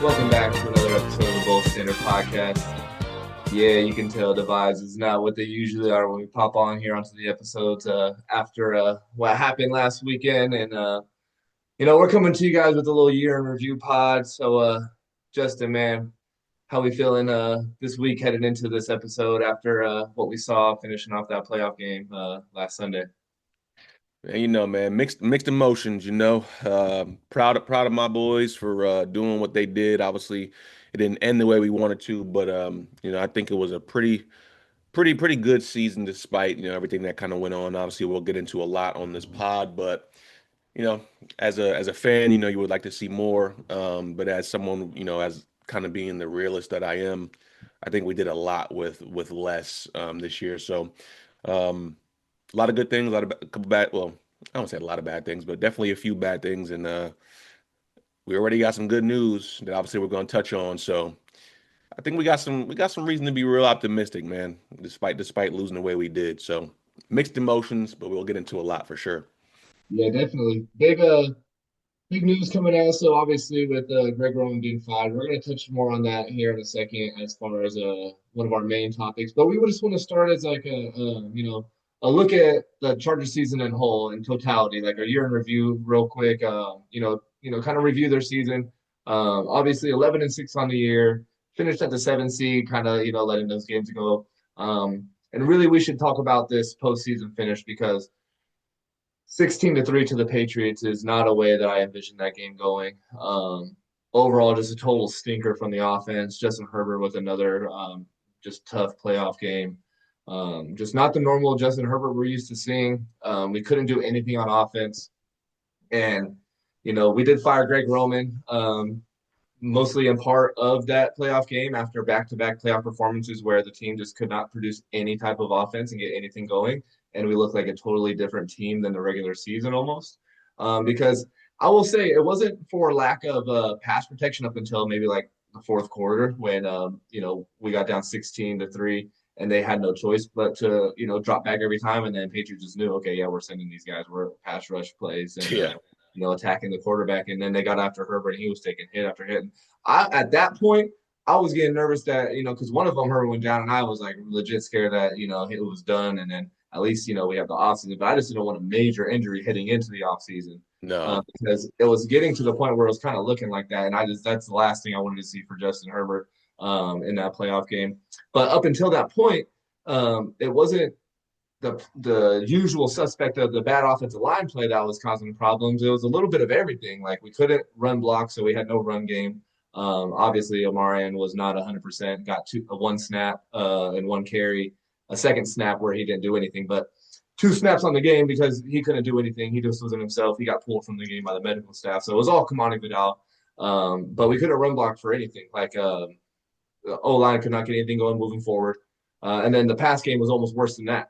Welcome back to another episode of the Bold Standard Podcast. Yeah, you can tell the vibes is not what they usually are when we pop on here onto the episodes after what happened last weekend. And, we're coming to you guys with a little year in review pod. So, Justin, man, how we feeling this week headed into this episode after what we saw finishing off that playoff game last Sunday? Man, mixed emotions. Proud of my boys for doing what they did. Obviously, it didn't end the way we wanted to, but I think it was a pretty good season despite everything that kind of went on. Obviously, we'll get into a lot on this pod, but you know, as a fan, you would like to see more. But as someone, as kind of being the realist that I am, I think we did a lot with less this year. So. Um, a lot of good things, a couple bad. Well, I don't say a lot of bad things, but definitely a few bad things. And we already got some good news that obviously we're going to touch on. So I think we got some reason to be real optimistic, man. Despite losing the way we did. So mixed emotions, but we'll get into a lot for sure. Yeah, definitely. Big news coming out. So obviously with Greg Roman being fired, we're going to touch more on that here in a second as far as one of our main topics. But we would just want to start as like a look at the Chargers season in whole in totality, like a year in review, real quick. Kind of review their season. Obviously 11-6 on the year, finished at the 7 seed, kind of letting those games go. And really, we should talk about this postseason finish because 16-3 to the Patriots is not a way that I envisioned that game going. Overall, just a total stinker from the offense. Justin Herbert with another just tough playoff game. Just not the normal Justin Herbert we're used to seeing. We couldn't do anything on offense. And, we did fire Greg Roman, mostly in part of that playoff game after back-to-back playoff performances where the team just could not produce any type of offense and get anything going, and we looked like a totally different team than the regular season almost. Because I will say it wasn't for lack of pass protection up until maybe like the fourth quarter when we got down 16-3 and they had no choice but to drop back every time, and then Patriots just knew, okay, yeah, we're sending these guys, we're pass rush plays and Yeah. attacking the quarterback. And then they got after Herbert, and he was taking hit after hit. And at that point, I was getting nervous that, because one of them, Herbert, went down, and I was like legit scared that, it was done. And then at least, we have the offseason. But I just didn't want a major injury heading into the offseason No. because it was getting to the point where it was kind of looking like that. And that's the last thing I wanted to see for Justin Herbert in that playoff game. But up until that point, it wasn't the usual suspect of the bad offensive line play that was causing problems. It was a little bit of everything. Like we couldn't run block, so we had no run game. Obviously, Omarion was not 100%. Got one snap and one carry, a second snap where he didn't do anything, but two snaps on the game because he couldn't do anything. He just wasn't himself. He got pulled from the game by the medical staff, so it was all Kamani Vidal. But we couldn't run block for anything. Like the O line could not get anything going moving forward. And then the pass game was almost worse than that.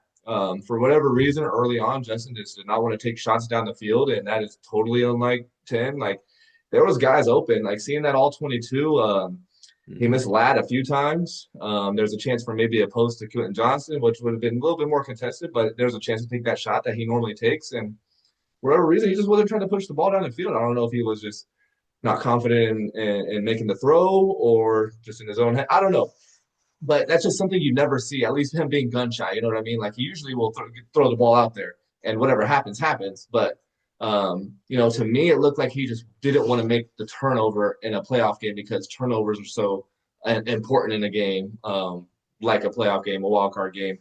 For whatever reason, early on, Justin just did not want to take shots down the field, and that is totally unlike 10. Like there was guys open, like seeing that all 22. He Mhm. missed Ladd a few times. There's a chance for maybe a post to Quentin Johnson, which would have been a little bit more contested, but there's a chance to take that shot that he normally takes. And for whatever reason, he just wasn't trying to push the ball down the field. I don't know if he was just not confident in making the throw or just in his own head. I don't know. But that's just something you never see, at least him being gun shy. You know what I mean? Like he usually will throw the ball out there and whatever happens, happens. But, to me, it looked like he just didn't want to make the turnover in a playoff game because turnovers are so important in a game, like a playoff game, a wild card game.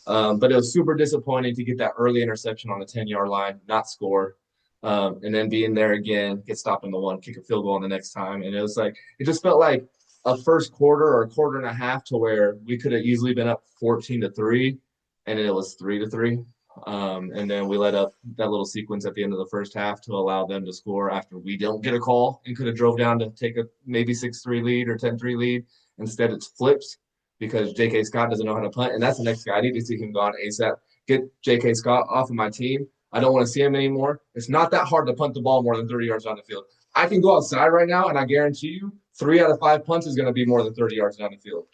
But it was super disappointing to get that early interception on the 10-yard line, not score, and then being there again, get stopped on the one, kick a field goal on the next time. And it was like, it just felt like a first quarter or a quarter and a half to where we could have easily been up 14-3, and then it was 3-3. And then we let up that little sequence at the end of the first half to allow them to score after we don't get a call and could have drove down to take a maybe 6-3 lead or 10-3 lead. Instead, it's flips because J.K. Scott doesn't know how to punt, and that's the next guy. I need to see him gone ASAP. Get J.K. Scott off of my team. I don't want to see him anymore. It's not that hard to punt the ball more than 30 yards down the field. I can go outside right now, and I guarantee you 3 out of 5 punts is going to be more than 30 yards down the field.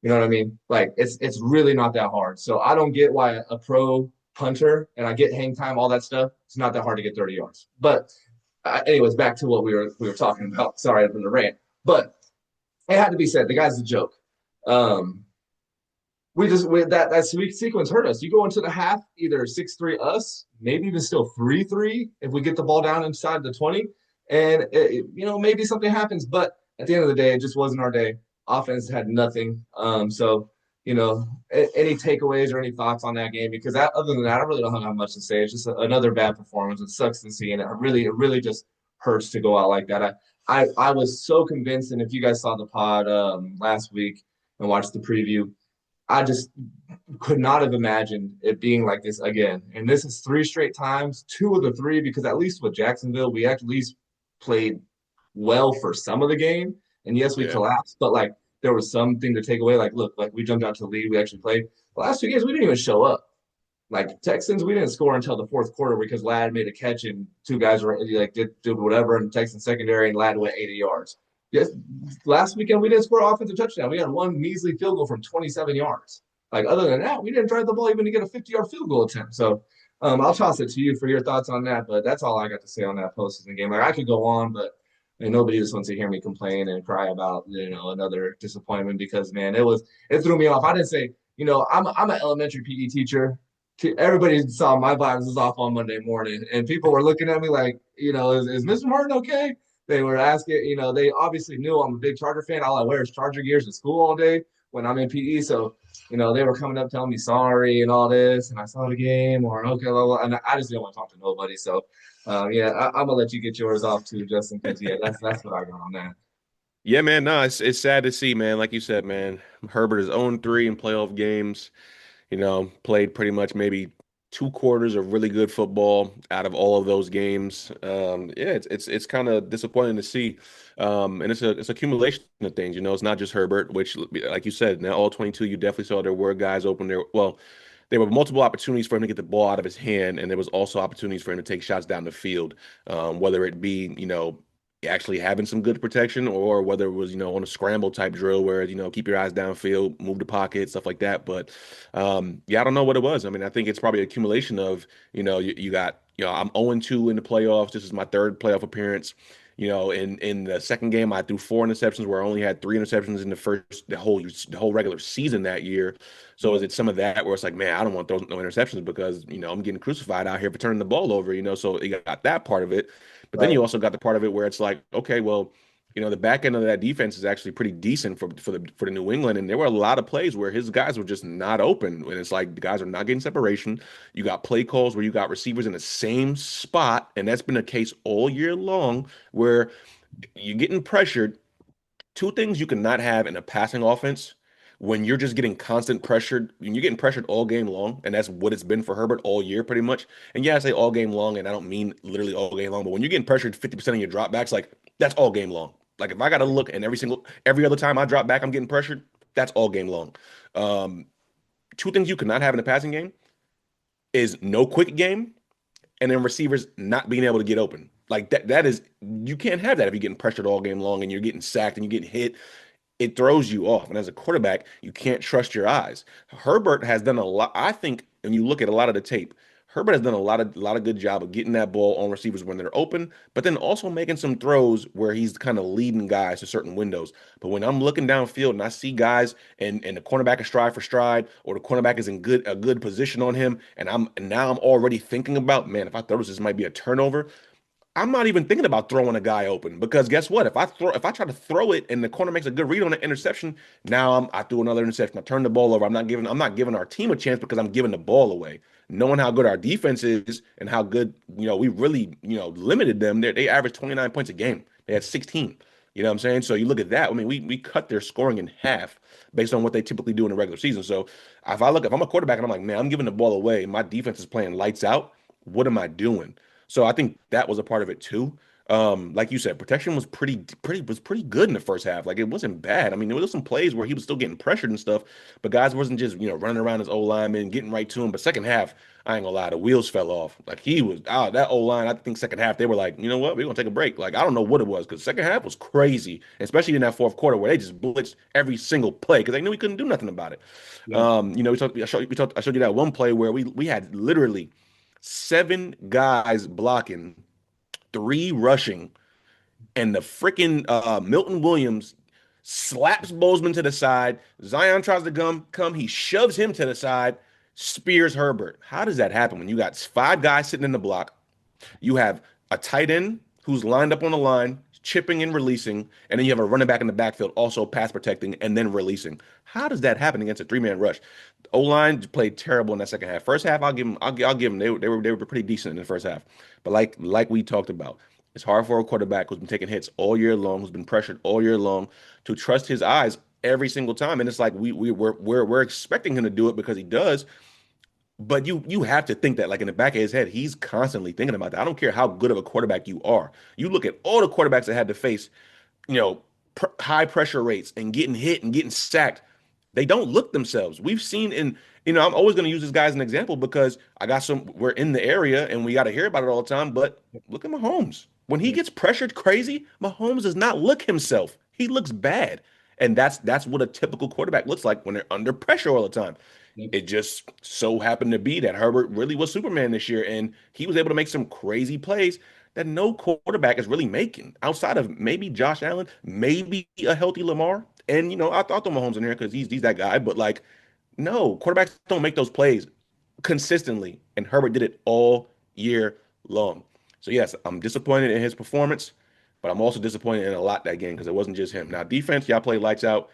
You know what I mean? Like it's really not that hard. So I don't get why a pro punter, and I get hang time, all that stuff. It's not that hard to get 30 yards. But anyways, back to what we were talking about. Sorry for the rant. But it had to be said. The guy's a joke. Um, that sequence hurt us. You go into the half either 6-3 us, maybe even still 3-3 if we get the ball down inside the 20, and maybe something happens. But at the end of the day, it just wasn't our day. Offense had nothing. So any takeaways or any thoughts on that game? Because other than that, I really don't have much to say. It's just another bad performance. It sucks to see, and it really just hurts to go out like that. I was so convinced, and if you guys saw the pod last week and watched the preview, I just could not have imagined it being like this again. And this is three straight times, two of the three, because at least with Jacksonville, we at least played well for some of the game. And yes, we Yeah. collapsed, but like there was something to take away. Like, look, like we jumped out to the lead, we actually played. The last two games, we didn't even show up. Like Texans, we didn't score until the fourth quarter because Ladd made a catch and two guys were like did whatever in Texans secondary and Ladd went 80 yards. Yes, last weekend we didn't score an offensive touchdown. We had one measly field goal from 27 yards. Like other than that, we didn't drive the ball even to get a 50-yard field goal attempt. So I'll toss it to you for your thoughts on that. But that's all I got to say on that postseason game. Like I could go on, but nobody just wants to hear me complain and cry about another disappointment because man, it threw me off. I didn't say I'm an elementary PE teacher. Everybody saw my vibes was off on Monday morning, and people were looking at me like, is Mr. Martin okay? They were asking, they obviously knew I'm a big Charger fan. All I wear is Charger gears at school all day when I'm in PE. So, they were coming up telling me sorry and all this, and I saw the game or okay, blah, blah, and I just didn't want to talk to nobody. So, yeah, I'm gonna let you get yours off too, Justin, because yeah, that's what I got on that. Yeah, man. No, it's sad to see, man. Like you said, man, Herbert is 0-3 in playoff games. Played pretty much maybe 2 quarters of really good football out of all of those games. Yeah, it's kind of disappointing to see. And it's accumulation of things. It's not just Herbert, which, like you said, now all 22, you definitely saw there were guys open there. Well, there were multiple opportunities for him to get the ball out of his hand, and there was also opportunities for him to take shots down the field, whether it be, actually having some good protection or whether it was, on a scramble type drill where, keep your eyes downfield, move the pocket, stuff like that. But yeah, I don't know what it was. I mean, I think it's probably an accumulation of, you got, I'm 0-2 in the playoffs. This is my third playoff appearance. In the second game, I threw 4 interceptions where I only had 3 interceptions in the whole regular season that year. So is it some of that where it's like, man, I don't want those no interceptions because, I'm getting crucified out here for turning the ball over, so you got that part of it. But then Right. you also got the part of it where it's like, okay, well, the back end of that defense is actually pretty decent for the New England, and there were a lot of plays where his guys were just not open, and it's like the guys are not getting separation. You got play calls where you got receivers in the same spot, and that's been a case all year long where you're getting pressured. Two things you cannot have in a passing offense when you're just getting constant pressured, when you're getting pressured all game long, and that's what it's been for Herbert all year pretty much. And yeah, I say all game long, and I don't mean literally all game long, but when you're getting pressured 50% of your dropbacks, like that's all game long. Like if I got to look and every other time I drop back, I'm getting pressured, that's all game long. Um, Two things you cannot have in a passing game is no quick game and then receivers not being able to get open. Like that is you can't have that if you're getting pressured all game long and you're getting sacked and you're getting hit. It throws you off. And as a quarterback, you can't trust your eyes. Herbert has done a lot. I think when you look at a lot of the tape, Herbert has done a lot of good job of getting that ball on receivers when they're open, but then also making some throws where he's kind of leading guys to certain windows. But when I'm looking downfield and I see guys and the cornerback is stride for stride, or the cornerback is in a good position on him, and now I'm already thinking about, man, if I throw this might be a turnover. I'm not even thinking about throwing a guy open because guess what? If I try to throw it and the corner makes a good read on the interception, now I threw another interception. I turn the ball over. I'm not giving our team a chance because I'm giving the ball away. Knowing how good our defense is and how good, we really, limited them. They averaged 29 points a game. They had 16. You know what I'm saying? So you look at that. I mean, we cut their scoring in half based on what they typically do in the regular season. So if I'm a quarterback and I'm like, man, I'm giving the ball away, my defense is playing lights out. What am I doing? So I think that was a part of it too. Like you said, protection was pretty good in the first half. Like it wasn't bad. I mean, there was some plays where he was still getting pressured and stuff, but guys wasn't just running around his O lineman getting right to him. But second half, I ain't gonna lie, the wheels fell off. Like he was out that O line. I think second half they were like, you know what, we're gonna take a break. Like I don't know what it was because second half was crazy, especially in that fourth quarter where they just blitzed every single play because they knew we couldn't do nothing about it. Yeah. I showed you that one play where we had literally 7 guys blocking, 3 rushing, and the freaking Milton Williams slaps Bozeman to the side. Zion tries to come, he shoves him to the side, spears Herbert. How does that happen when you got five guys sitting in the block? You have a tight end who's lined up on the line, chipping and releasing, and then you have a running back in the backfield also pass protecting and then releasing. How does that happen against a three-man rush? O line played terrible in that second half. First half, I'll give them. I'll give them. They were pretty decent in the first half. But like we talked about, it's hard for a quarterback who's been taking hits all year long, who's been pressured all year long, to trust his eyes every single time. And it's like we're expecting him to do it because he does. But you have to think that like in the back of his head, he's constantly thinking about that. I don't care how good of a quarterback you are. You look at all the quarterbacks that had to face, you know, high pressure rates and getting hit and getting sacked. They don't look themselves. We've seen in, I'm always going to use this guy as an example because we're in the area and we got to hear about it all the time. But look at Mahomes. When he gets pressured crazy, Mahomes does not look himself. He looks bad. And that's what a typical quarterback looks like when they're under pressure all the time. Yep. It just so happened to be that Herbert really was Superman this year, and he was able to make some crazy plays that no quarterback is really making outside of maybe Josh Allen, maybe a healthy Lamar. And I'll throw Mahomes in here because he's that guy. But like, no, quarterbacks don't make those plays consistently, and Herbert did it all year long. So yes, I'm disappointed in his performance, but I'm also disappointed in a lot that game because it wasn't just him. Now defense, y'all played lights out.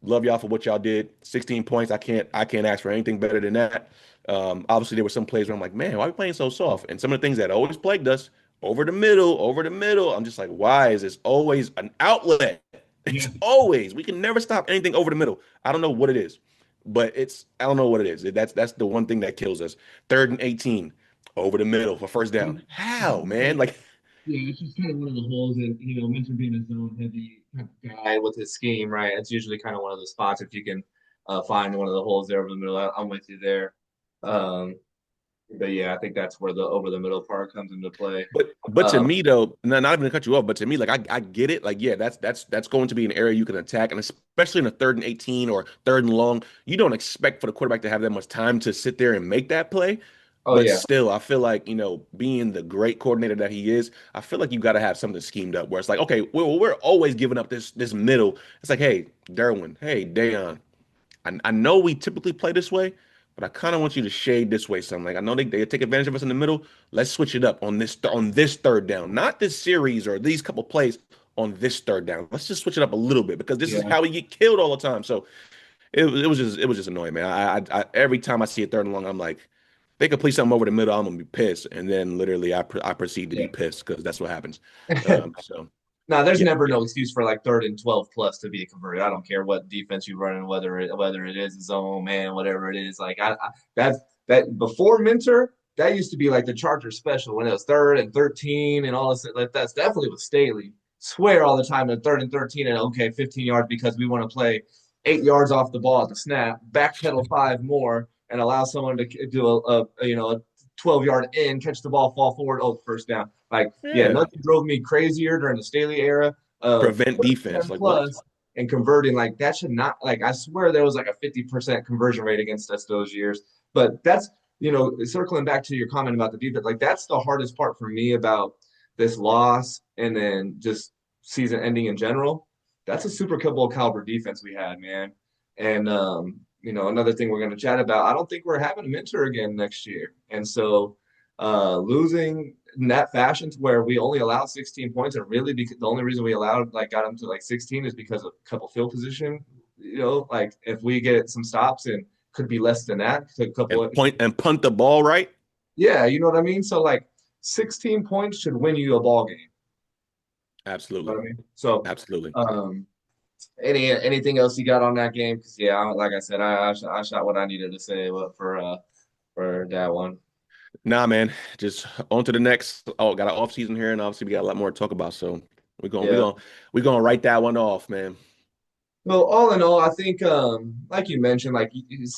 Love y'all for what y'all did. 16 points. I can't ask for anything better than that. Obviously, there were some plays where I'm like, man, why are we playing so soft? And some of the things that always plagued us, over the middle, over the middle. I'm just like, why is this always an outlet? Yeah. It's always. We can never stop anything over the middle. I don't know what it is, but I don't know what it is. That's the one thing that kills us. Third and 18, over the middle for first down. How, man? Like, Yeah, it's just kind of one of the holes that, Minter being a zone heavy kind of guy with his scheme, right? It's usually kind of one of the spots if you can find one of the holes there over the middle. I'm with you there. Um, but yeah, I think that's where the over the middle part comes into play. but to Um, me though, not even to cut you off, but to me, like I get it. Like, yeah, that's going to be an area you can attack, and especially in a third and 18 or third and long, you don't expect for the quarterback to have that much time to sit there and make that play. oh But yeah, still, I feel like, being the great coordinator that he is, I feel like you got to have something schemed up where it's like, okay, we're always giving up this middle. It's like, hey, Derwin, hey, Dayon, I know we typically play this way, but I kind of want you to shade this way some. Like I know they take advantage of us in the middle. Let's switch it up on this third down, not this series or these couple plays on this third down. Let's just switch it up a little bit because this is yeah, how we get killed all the time. So it was just annoying, man. Every time I see a third and long, I'm like, they could play something over the middle, I'm gonna be pissed, and then literally I proceed to be yeah. pissed because that's what happens. So Now, there's yeah, never yeah. no excuse for like third and 12 plus to be converted. I don't care what defense you run and whether it is a zone man, whatever it is. Like that before Minter, that used to be like the Charger special when it was third and 13 and all this. Like that's definitely with Staley. Swear all the time at third and 13 and okay, 15 yards because we want to play 8 yards off the ball at the snap, backpedal five more, and allow someone to do a 12-yard in, catch the ball, fall forward, oh, first down. Like, yeah, Yeah. nothing drove me crazier during the Staley era of Prevent defense. 10 Like what? plus and converting. Like, that should not, like, I swear there was like a 50% conversion rate against us those years. But that's, circling back to your comment about the defense, like, that's the hardest part for me about this loss and then just season ending in general. That's a Super Bowl caliber defense we had, man. And, another thing we're going to chat about, I don't think we're having a mentor again next year. And so, losing in that fashion to where we only allowed 16 points and really because the only reason we allowed got them to like 16 is because of a couple field position, like if we get some stops and could be less than that, a couple And point and punt the ball right? yeah, you know what I mean? So like 16 points should win you a ball game. You know Absolutely. what I mean? So Absolutely. um anything else you got on that game? Because yeah, like I said, I shot what I needed to say for that one. Nah, man. Just on to the next. Oh, got an off season here, and obviously we got a lot more to talk about. So we're going, we're Yeah. going, we're going to write that one off, man. Well, all in all, I think, like you mentioned, like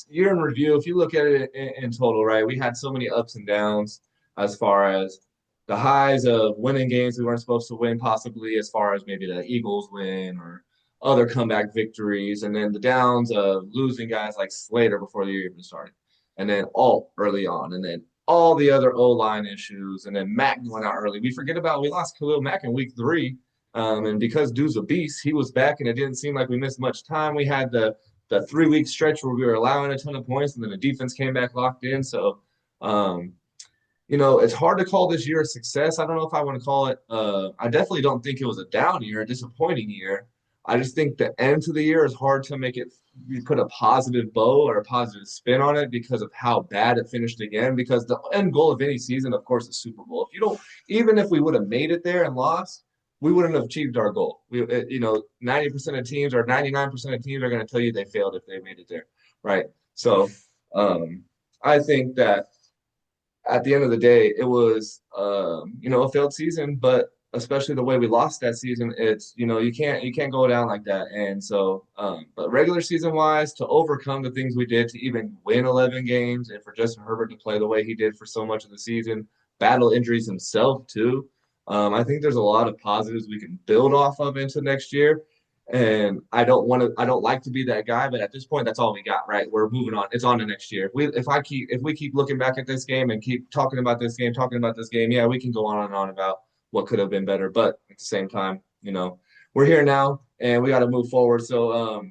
year in review, if you look at it in total, right, we had so many ups and downs as far as the highs of winning games we weren't supposed to win, possibly as far as maybe the Eagles win or other comeback victories, and then the downs of losing guys like Slater before the year even started, and then Alt early on, and then all the other O line issues, and then Mack going out early. We forget about we lost Khalil Mack in week 3 And because Dude's a beast, he was back, and it didn't seem like we missed much time. We had the 3 week stretch where we were allowing a ton of points, and then the defense came back locked in. So, um, it's hard to call this year a success. I don't know if I want to call it. I definitely don't think it was a down year, a disappointing year. I just think the end to the year is hard to make it. You put a positive bow or a positive spin on it because of how bad it finished again. Because the end goal of any season, of course, is Super Bowl. If you don't, even if we would have made it there and lost, we wouldn't have achieved our goal. 90% of teams or 99% of teams are going to tell you they failed if they made it there, right? So, I think that at the end of the day, it was a failed season, but especially the way we lost that season, it's you can't go down like that. And so, but regular season wise, to overcome the things we did to even win 11 games, and for Justin Herbert to play the way he did for so much of the season, battle injuries himself too. I think there's a lot of positives we can build off of into next year. And I don't like to be that guy, but at this point, that's all we got, right? We're moving on. It's on to next year. If we keep looking back at this game and keep talking about this game, yeah, we can go on and on about what could have been better. But at the same time, we're here now and we got to move forward. So,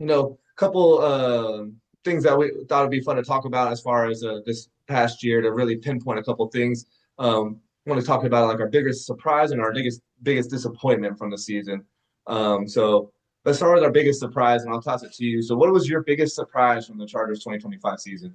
a couple things that we thought would be fun to talk about as far as this past year to really pinpoint a couple things. I want to talk about like our biggest surprise and our biggest disappointment from the season. So let's start with our biggest surprise, and I'll toss it to you. So, what was your biggest surprise from the Chargers 2025 season?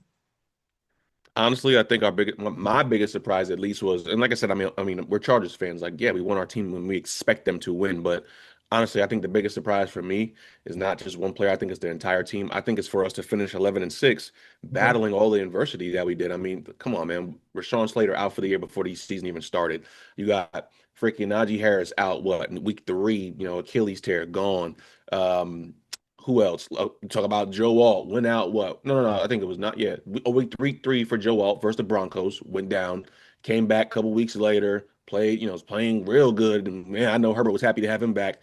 Honestly, I think my biggest surprise at least was, and like I said, I mean, we're Chargers fans. Like, yeah, we want our team when we expect them to win. But honestly, I think the biggest surprise for me is not just one player. I think it's the entire team. I think it's for us to finish 11-6, Mhm. battling all the adversity that we did. I mean, come on, man. Rashawn Slater out for the year before the season even started. You got freaking Najee Harris out, what, in week 3, Achilles tear, gone. Um, who else? Talk about Joe Alt went out. What? No, no, no. I think it was not yet. Week 3 for Joe Alt versus the Broncos went down. Came back a couple weeks later. Played. Was playing real good. And man, I know Herbert was happy to have him back.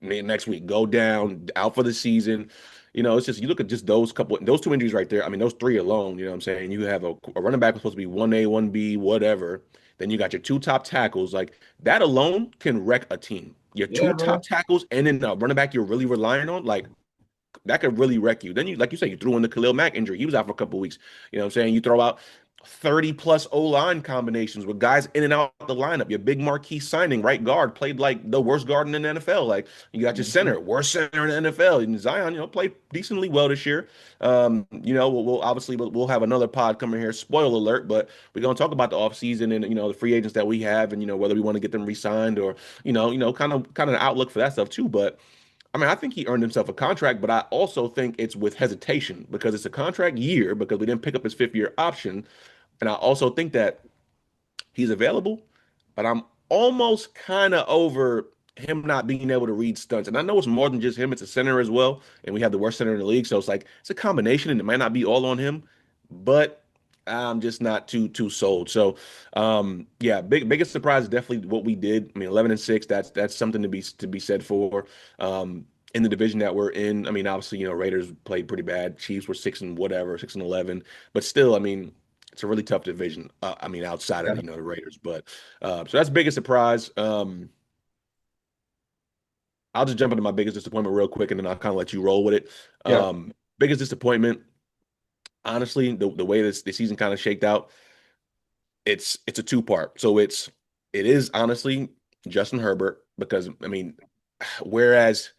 Next week, go down, out for the season. It's just you look at just those two injuries right there. I mean, those three alone. You know what I'm saying? You have a running back was supposed to be 1A, 1B, whatever. Then you got your two top tackles. Like that alone can wreck a team. Your Yeah, two man. top tackles and then a running back you're really relying on. Like that could really wreck you. Then like you say, you threw in the Khalil Mack injury. He was out for a couple of weeks. You know what I'm saying? You throw out 30 plus O line combinations with guys in and out the lineup. Your big marquee signing, right guard, played like the worst guard in the NFL. Like you got your Mhm. center, worst center in the NFL. And Zion, played decently well this year. We'll obviously we'll have another pod coming here. Spoiler alert, but we're gonna talk about the offseason and the free agents that we have and whether we want to get them re-signed or kind of an outlook for that stuff too. But I mean, I think he earned himself a contract, but I also think it's with hesitation because it's a contract year because we didn't pick up his 5th year option. And I also think that he's available, but I'm almost kind of over him not being able to read stunts. And I know it's more than just him, it's a center as well. And we have the worst center in the league. So it's a combination and it might not be all on him, but I'm just not too sold. So yeah, biggest surprise is definitely what we did. I mean, 11-6, that's something to be said for. In the division that we're in. I mean, obviously, Raiders played pretty bad. Chiefs were 6 and 11, but still, I mean, it's a really tough division. I mean, outside of Yeah. the Raiders, but so that's the biggest surprise. I'll just jump into my biggest disappointment real quick, and then I'll kind of let you roll with it. Yeah. Biggest disappointment, honestly, the way the season kind of shaked out, it's a two-part. So it is honestly Justin Herbert because I mean, whereas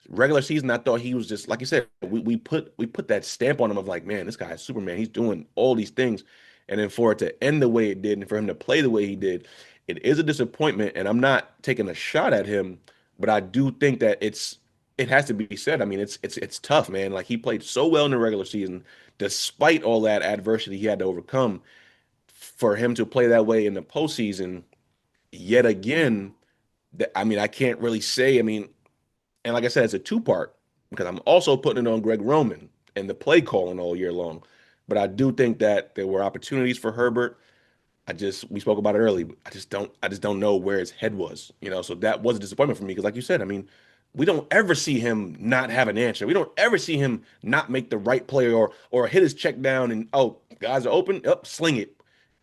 regular season, I thought he was just like you said. We put that stamp on him of like, man, this guy is Superman. He's doing all these things, and then for it to end the way it did, and for him to play the way he did, it is a disappointment. And I'm not taking a shot at him, but I do think that it has to be said. I mean, it's tough, man. Like he played so well in the regular season, despite all that adversity he had to overcome. For him to play that way in the postseason, yet again, I mean, I can't really say. I mean, and like I said, it's a two-part because I'm also putting it on Greg Roman and the play calling all year long. But I do think that there were opportunities for Herbert. We spoke about it early. I just don't know where his head was, So that was a disappointment for me because, like you said, I mean, we don't ever see him not have an answer. We don't ever see him not make the right play or hit his check down and guys are open, up, sling it.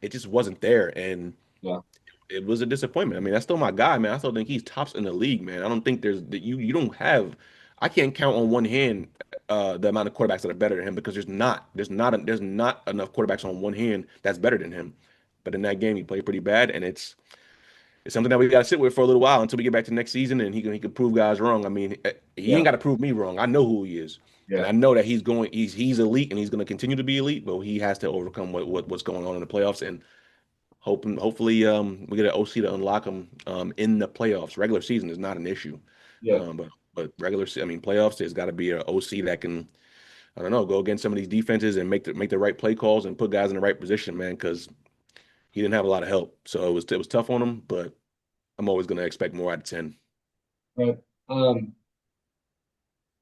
It just wasn't there, and Yeah. it was a disappointment. I mean, that's still my guy, man. I still think he's tops in the league, man. I don't think there's that you don't have. I can't count on one hand the amount of quarterbacks that are better than him because there's not enough quarterbacks on one hand that's better than him. But in that game, he played pretty bad, and it's something that we got to sit with for a little while until we get back to next season, and he can prove guys wrong. I mean, he ain't Yeah, got to prove me wrong. I know who he is, and yeah, I know that he's elite, and he's going to continue to be elite. But he has to overcome what's going on in the playoffs, and hopefully we get an OC to unlock him in the playoffs. Regular season is not an issue, yeah, but I mean playoffs, there's got to be an OC that can I don't know go against some of these defenses and make the right play calls and put guys in the right position, man. Because he didn't have a lot of help, so it was tough on him, but. I'm always going to expect more out of 10. right. Um,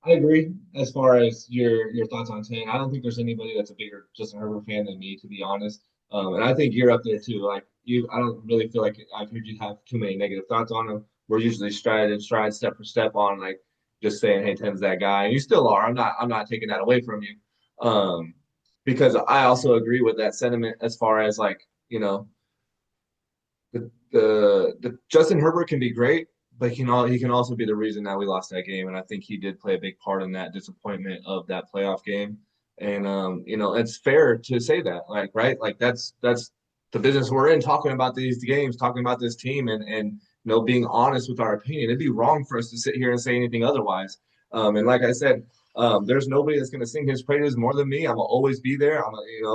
I agree as far as your thoughts on 10. I don't think there's anybody that's a bigger Justin Herbert fan than me, to be honest. And I think you're up there too. Like you, I don't really feel like I've heard you have too many negative thoughts on him. We're usually stride, step for step on like just saying, "Hey, 10's that guy," and you still are. I'm not taking that away from you, um, because I also agree with that sentiment as far as like the Justin Herbert can be great, but he can also be the reason that we lost that game. And I think he did play a big part in that disappointment of that playoff game. And it's fair to say that, like, right? Like that's the business we're in, talking about these games, talking about this team, and being honest with our opinion. It'd be wrong for us to sit here and say anything otherwise. And like I said, there's nobody that's going to sing his praises more than me. I'm gonna always be there.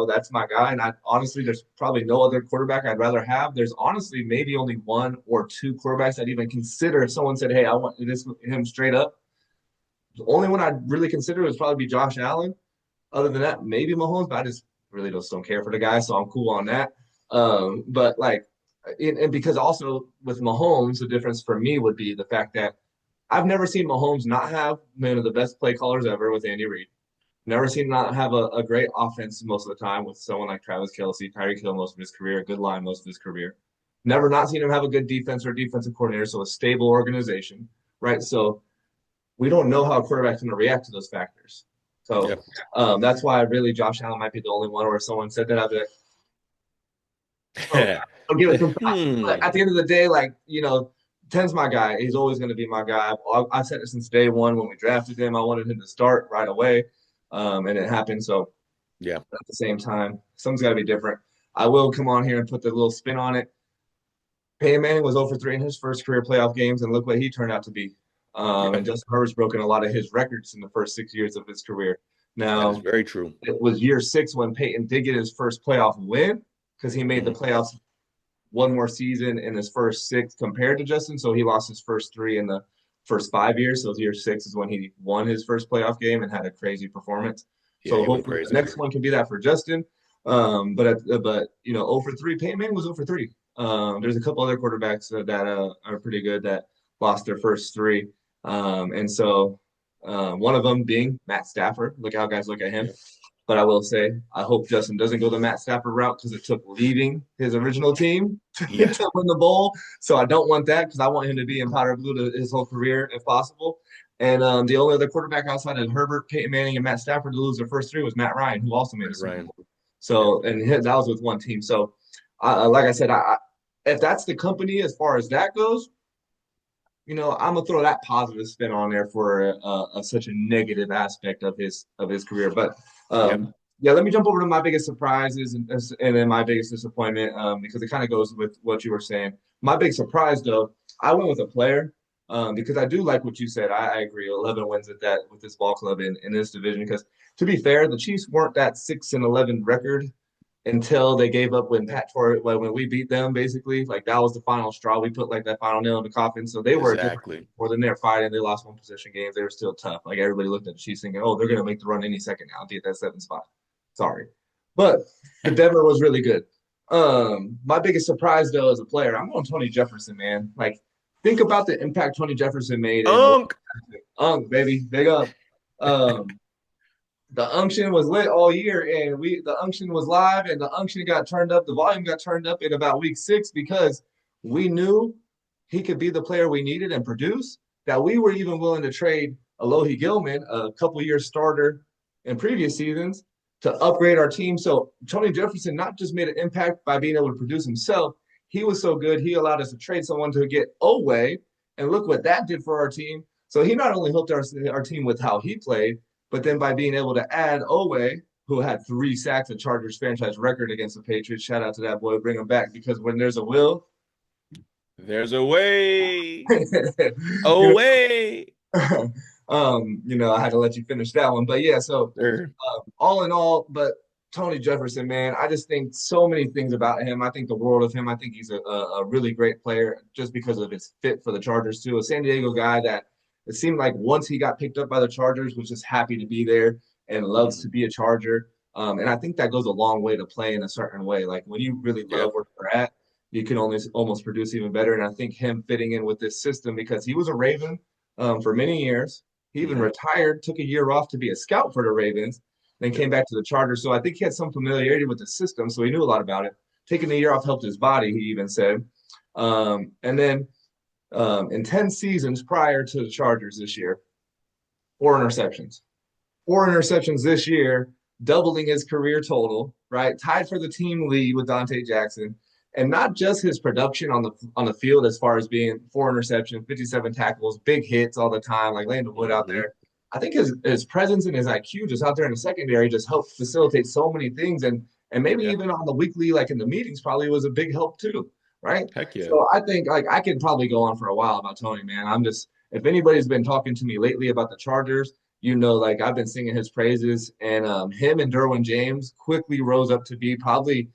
That's my guy. And I honestly, there's probably no other quarterback I'd rather have. There's honestly maybe only one or two quarterbacks I'd even consider if someone said, "Hey, I want this him straight up." The only one I'd really consider would probably be Josh Allen. Other than that, maybe Mahomes, but I just really just don't care for the guy, so I'm cool on that. But like, and because also with Mahomes, the difference for me would be the fact that I've never seen Mahomes not have one of the best play callers ever with Andy Reid. Never seen him not have a great offense most of the time with someone like Travis Kelce, Tyreek Hill most of his career, a good line most of his career. Never not seen him have a good defense or defensive coordinator, so a stable organization, right? So we don't know how a quarterback's going to react to those factors. So Yep. that's why really Josh Allen might be the only one where someone said that I'd be like, oh, I'll give it some thought. But Hmm. at the end of the day, like, Ten's my guy. He's always going to be my guy. I've said it since day one when we drafted him. I wanted him to start right away, and it happened. So Yeah. at the same time, something's got to be different. I will come on here and put the little spin on it. Peyton Manning was 0 for 3 in his first career playoff games, and look what he turned out to be. And Yep. Justin Herbert's broken a lot of his records in the first 6 years of his career. That is Now, very true. it was year six when Peyton did get his first playoff win because he made the Mhm. playoffs one more season in his first six compared to Justin. So he lost his first three in the first 5 years. So year six is when he won his first playoff game and had a crazy performance. Yeah, So he went hopefully the crazy. next one can be that for Justin. But 0 for 3, Peyton Manning was 0 for 3. There's a couple other quarterbacks that are pretty good that lost their first three. One of them being Matt Stafford. Look how guys look at him. Yep. But I will say, I hope Justin doesn't go the Matt Stafford route because it took leaving his original team to, Yeah. to win the bowl. So I don't want that because I want him to be in powder blue to his whole career if possible. And the only other quarterback outside of Herbert, Peyton Manning, and Matt Stafford to lose their first three was Matt Ryan, who also made a Matt Super Ryan. Bowl. Yep. So, and that was with one team. So, like I said, if that's the company as far as that goes, I'm gonna throw that positive spin on there for such a negative aspect of his career. But Yep. yeah, let me jump over to my biggest surprises and then my biggest disappointment because it kind of goes with what you were saying. My big surprise, though, I went with a player because I do like what you said. I agree. 11 wins at that with this ball club in this division. Because to be fair, the Chiefs weren't that 6-11 record until they gave up when Pat tore it, when we beat them, basically. Like that was the final straw. We put like that final nail in the coffin. So they were a different Exactly. more than they're fighting. They lost one possession games. They were still tough. Like everybody looked at the Chiefs thinking, oh, they're gonna make the run any second now to get that 7th spot. Sorry. But the Denver was really good. My biggest surprise though as a player, I'm going Tony Jefferson, man. Like think about the impact Tony Jefferson made in the Unk. baby, big up. Um, the unction was lit all year, and the unction was live, and the unction got turned up. The volume got turned up in about week 6 because we knew he could be the player we needed and produce. That we were even willing to trade Alohi Gilman, a couple years starter in previous seasons, to upgrade our team. So Tony Jefferson not just made an impact by being able to produce himself, he was so good, he allowed us to trade someone to get Oweh, and look what that did for our team. So he not only helped our team with how he played, but then by being able to add Oweh, who had 3 sacks, a Chargers franchise record against the Patriots. Shout out to that boy, bring him back because when there's a will, There's a way. you Away. know, I had to let you finish that one. But yeah, so Sure. all in all, but Tony Jefferson, man, I just think so many things about him. I think the world of him. I think he's a really great player just because of his fit for the Chargers too. A San Diego guy that it seemed like once he got picked up by the Chargers was just happy to be there and loves to Mhm. be a Charger. And I think that goes a long way to play in a certain way. Like when you really Yeah. love where you're at, you can only almost produce even better. And I think him fitting in with this system because he was a Raven for many years. He even Hmm. retired, took a year off to be a scout for the Ravens, then Yep. came back to the Chargers. So I think he had some familiarity with the system, so he knew a lot about it. Taking the year off helped his body, he even said. And then in 10 seasons prior to the Chargers this year, 4 interceptions. 4 interceptions this year, doubling his career total, right? Tied for the team lead with Dante Jackson. And not just his production on the field as far as being 4 interceptions, 57 tackles, big hits all the time, like laying the wood out Hmm. there. I think his presence and his IQ just out there in the secondary just helped facilitate so many things. And maybe Yeah. even on the weekly, like in the meetings, probably was a big help too, right? Heck yeah. So I think like I could probably go on for a while about Tony, man. I'm just if anybody's been talking to me lately about the Chargers, like I've been singing his praises, and him and Derwin James quickly rose up to be probably,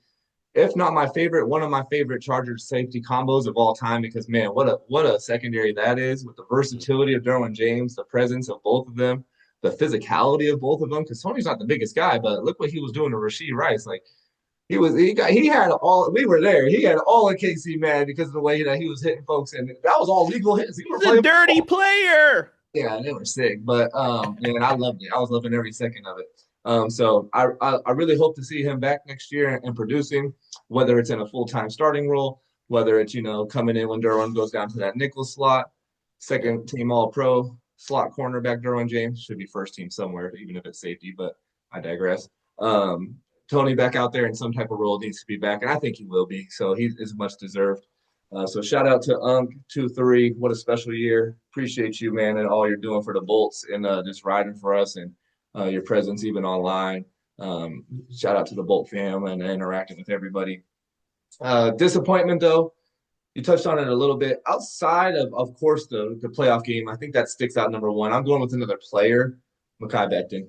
if not my favorite, one of my favorite Chargers safety combos of all time. Because man, what a secondary that is with the Mhm. versatility of Derwin James, the presence of both of them, the physicality of both of them. Because Tony's not the biggest guy, but look what he was doing to Rasheed Rice. Like he had all we were there. He had all of KC mad because of the way that he was hitting folks, and that was all legal hits. He were He's a playing dirty ball. player. Yeah, they were sick, but man, I loved it. I was loving every second of it. So I really hope to see him back next year and producing, whether it's in a full time starting role, whether it's coming in when Derwin goes down to that nickel slot, Yep. second team All Pro slot cornerback. Derwin James should be first team somewhere, even if it's safety. But I digress. Um, Tony back out there in some type of role needs to be back, and I think he will be. So he is much deserved. So shout out to Unk 23. What a special year. Appreciate you, man, and all you're doing for the Bolts and just riding for us and your presence even online. Shout out to the Bolt fam and interacting with everybody. Disappointment though, you touched on it a little bit. Outside of course, the playoff game, I think that sticks out number one. I'm going with another player, Mekhi Becton.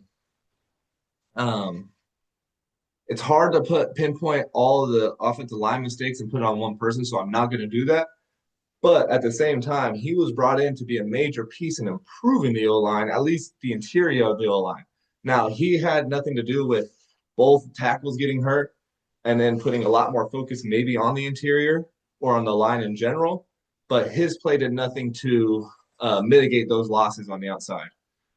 Um, it's hard to pinpoint all of the offensive line mistakes and put it on one person, so I'm not going to do that. But at the same time, he was brought in to be a major piece in improving the O line, at least the interior of the O line. Now, he had nothing to do with both tackles getting hurt and then putting a lot more focus maybe on the interior or on the line in general. But his play did nothing to mitigate those losses on the outside,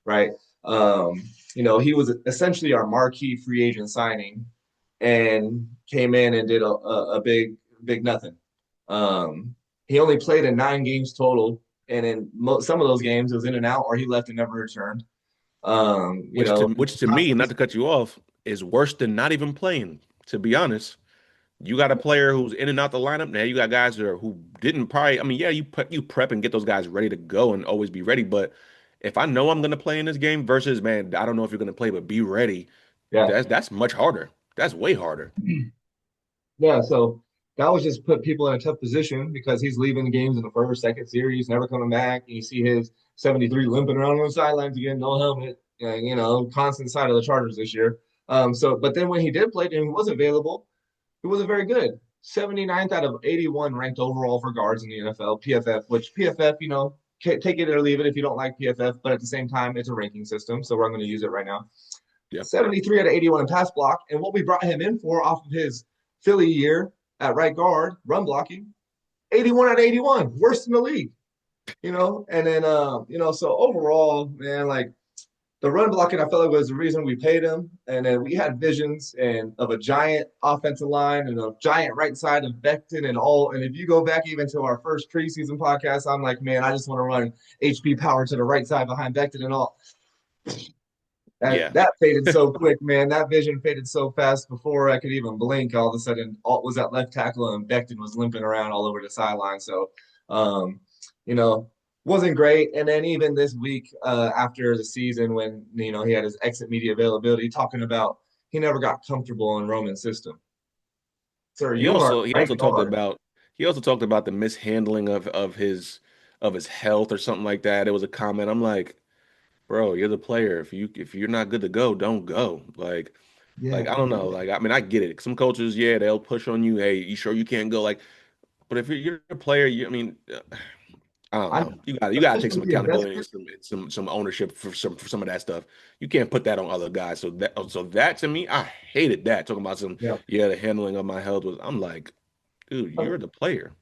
right? Um, he was essentially our marquee free agent signing and came in and did a big nothing. Um, he only played in 9 games total, and in some of those games, it was in and out, or he left and never returned. Um, you know, Which to me, not to cut you off, is worse than not even playing. To be honest, you got a player who's in and out the lineup. Now you got guys who didn't probably. I mean, yeah, you prep and get those guys ready to go and always be ready. But if I know I'm gonna play in this game versus man, I don't know if you're gonna play, but be ready. yeah, That's much harder. That's way harder. yeah. So that was just put people in a tough position because he's leaving the games in the first, second series, never coming back. And you see his 73 limping around on the sidelines again, no helmet. Constant side of the Chargers this year. But then when he did play and he was available, he wasn't very good. 79th out of 81 ranked overall for guards in the NFL, PFF, which PFF, take it or leave it if you don't like PFF, but at the same time, it's a ranking system, so we're going to use it right now. Yeah. 73 out of 81 in pass block, and what we brought him in for off of his Philly year at right guard, run blocking, 81 out of 81, worst in the league, and then, so overall, man, like, the run blocking, I felt like was the reason we paid him. And then we had visions and of a giant offensive line and a giant right side of Becton and all. And if you go back even to our first preseason podcast, I'm like, man, I just want to run HP power to the right side behind Becton and all. That Yeah. that faded so quick, man. That vision faded so fast before I could even blink. All of a sudden, Alt was at left tackle and Becton was limping around all over the sideline. So, um, you know, wasn't great. And then even this week, after the season, when he had his exit media availability, talking about he never got comfortable in Roman's system. Sir, He you are also he right also talked guard. about he also talked about the mishandling of his health or something like that. It was a comment. I'm like, bro, you're the player. If you're not good to go, don't go. Like Yeah, I don't know. Like I mean, I get it. Some coaches, yeah, they'll push on you. Hey, you sure you can't go? Like, but if you're a player, I mean, I don't I know. You got to take especially some with the accountability and investment. some ownership for some of that stuff. You can't put that on other guys. So that to me, I hated that. Talking about some Yeah. yeah, the handling of my health was. I'm like, dude, you're the player.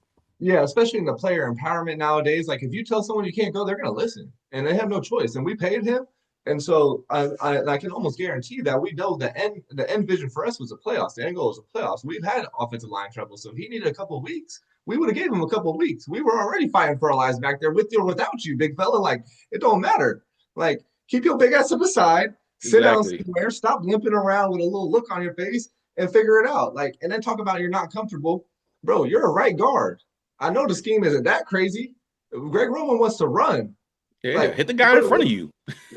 Yeah, especially in the player empowerment nowadays. Like if you tell someone you can't go, they're gonna listen, and they have no choice. And we paid him, and so I can almost guarantee that we know the end vision for us was the playoffs. The end goal was the playoffs. We've had offensive line trouble, so if he needed a couple of weeks, we would have gave him a couple of weeks. We were already fighting for our lives back there with you or without you, big fella. Like it don't matter. Like keep your big ass to the side, sit down Exactly. somewhere, stop limping around with a little look on your face, and figure it out. Like and then talk about you're not comfortable, bro. You're a right guard. I know the scheme isn't that crazy. Greg Roman wants to run. Yeah, Like, hit the guy in front of you.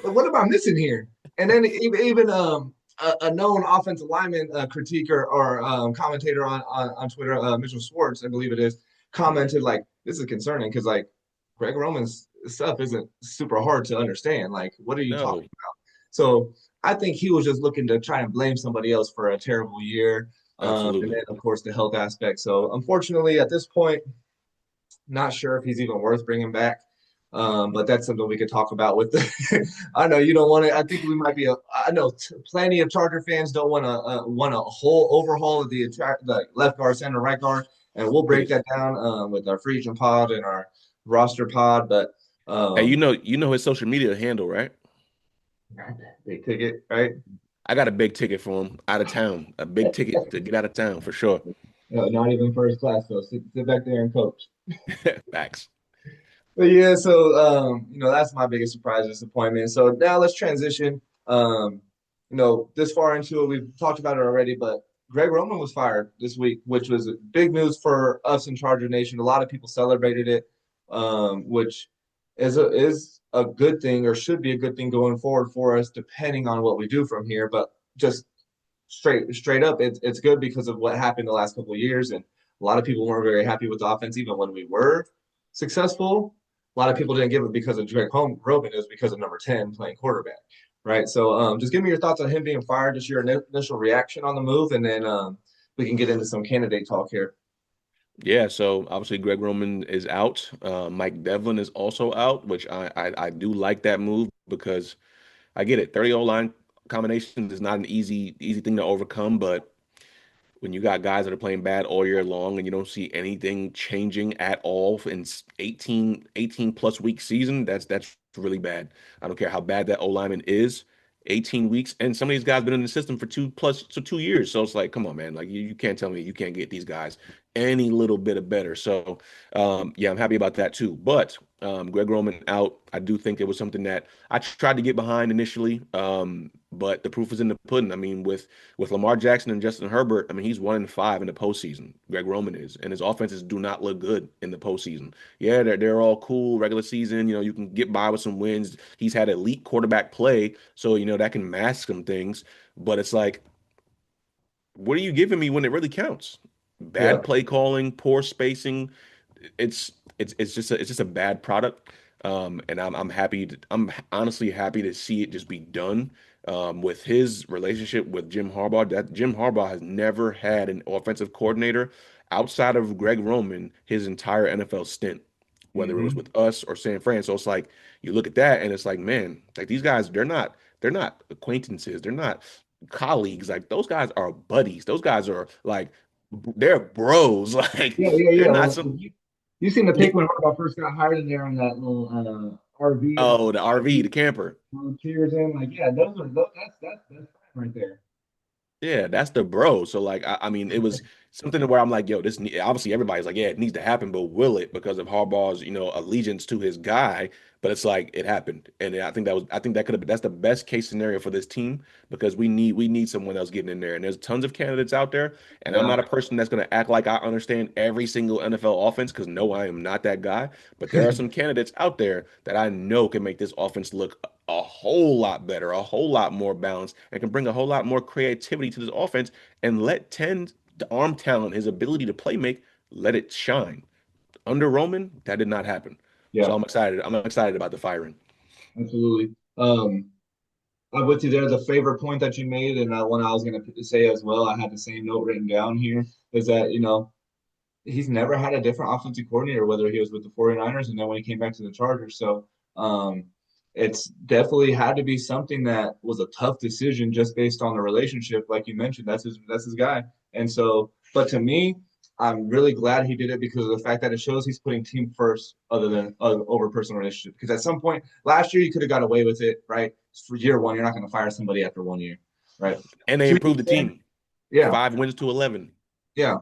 what am I missing here? And then even a known offensive lineman critique or commentator on Twitter, Mitchell Schwartz, I believe it is, Mhm. commented like this is concerning because like Greg Roman's stuff isn't super hard to understand. Like, what are you No, talking about? So I think he was just looking to try and blame somebody else for a terrible year. And absolutely. then of course the health aspect. So unfortunately, at this point, not sure if he's even worth bringing back. But that's something we could talk about with the. I know you don't want to. I think we might be. I know plenty of Charger fans don't want a whole overhaul of the left guard, center, right guard, and we'll break that down with our free agent pod and our roster pod. But Hey, um, you know his social media handle, right? big ticket, right? I got a big ticket for him out of town. A big ticket to get out of town for sure. No, not even first class though. Sit back there and coach. Facts. But yeah, so that's my biggest surprise disappointment. So now let's transition. This far into it, we've talked about it already, but Greg Roman was fired this week, which was big news for us in Charger Nation. A lot of people celebrated it, which is a good thing or should be a good thing going forward for us, depending on what we do from here. But just straight up, it's good because of what happened the last couple of years, and a lot of people weren't very happy with the offense, even when we were successful. A lot of people didn't give it because of Drake Roman. It was because of number 10 playing quarterback, right? So just give me your thoughts on him being fired, just your initial reaction on the move, and then we can get into some candidate talk here. Yeah, so obviously Greg Roman is out. Mike Devlin is also out, which I do like that move because I get it. 30 O-line combinations is not an easy thing to overcome, but when you got guys that are playing bad all year long and you don't see anything changing at all in 18 plus week season, that's really bad. I don't care how bad that O lineman is. 18 weeks, and some of these guys been in the system for 2 years. So it's like, come on, man. Like you can't tell me you can't get these guys any little bit of better. So yeah, I'm happy about that too. But Greg Roman out. I do think it was something that I tried to get behind initially. But the proof is in the pudding. I mean, with Lamar Jackson and Justin Herbert, I mean, he's 1-5 in the postseason. Greg Roman is, and his offenses do not look good in the postseason. Yeah, they're all cool regular season. You can get by with some wins. He's had elite quarterback play, so that can mask some things. But it's like, what are you giving me when it really counts? Yeah, Bad play calling, poor spacing. It's just a bad product. And I'm happy I'm honestly happy to see it just be done. With his relationship with Jim Harbaugh, that Jim Harbaugh has never had an offensive coordinator outside of Greg Roman his entire NFL stint, whether it was hmm with us or San Fran. So it's like you look at that and it's like, man, like these guys, they're not acquaintances, they're not colleagues. Like those guys are buddies. Those guys are like they're bros. Like yeah, yeah, they're yeah. not Well, some. you seen the Yeah. pic when Harbaugh first got hired in there on that little RV and Oh, the RV, the camper. cheers in. Like, yeah, those that's fine right there. Yeah, that's the bro. So like, I mean, it was something where I'm like, yo, obviously everybody's like, yeah, it needs to happen, but will it? Because of Harbaugh's, allegiance to his guy. But it's like it happened, and I think that could have been that's the best case scenario for this team because we need someone else getting in there. And there's tons of candidates out there, and I'm Yeah. not a person that's going to act like I understand every single NFL offense because no, I am not that guy. But there are some candidates out there that I know can make this offense look a whole lot better, a whole lot more balanced, and can bring a whole lot more creativity to this offense and let 10 the arm talent, his ability to play make, let it shine. Under Roman, that did not happen. So Yeah, I'm excited. I'm excited about the firing. absolutely. I'm with you there. The favorite point that you made, and one I was going to say as well, I had the same note written down here, is that, he's never had a different offensive coordinator, whether he was with the 49ers and then when he came back to the Chargers. So it's definitely had to be something that was a tough decision just based on the relationship. Like you mentioned, that's his guy. And so, but to me, I'm really glad he did it because of the fact that it shows he's putting team first other than over personal relationship. Because at some point last year, you could have got away with it, right? For year one, you're not going to fire somebody after 1 year, right? And they 2 years improved the in, team. yeah, 5 wins to 11. yeah,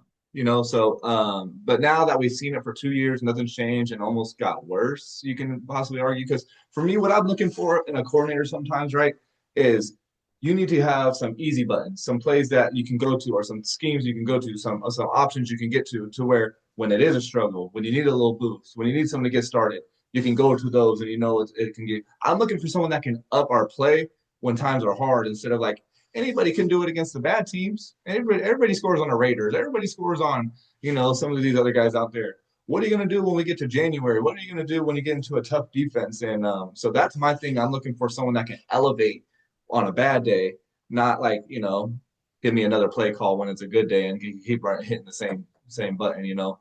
so but now that we've seen it for 2 years, nothing's changed and almost got worse, you can possibly argue. Because for me, what I'm looking for in a coordinator sometimes, right, is you need to have some easy buttons, some plays that you can go to, or some schemes you can go to, some options you can get to where when it is a struggle, when you need a little boost, when you need someone to get started, you can go to those and it can get. I'm looking for someone that can up our play when times are hard instead of like anybody can do it against the bad teams. Everybody scores on the Raiders. Everybody scores on, some of these other guys out there. What are you going to do when we get to January? What are you going to do when you get into a tough defense? And so that's my thing. I'm looking for someone that can elevate on a bad day, not like, give me another play call when it's a good day and keep hitting the same button.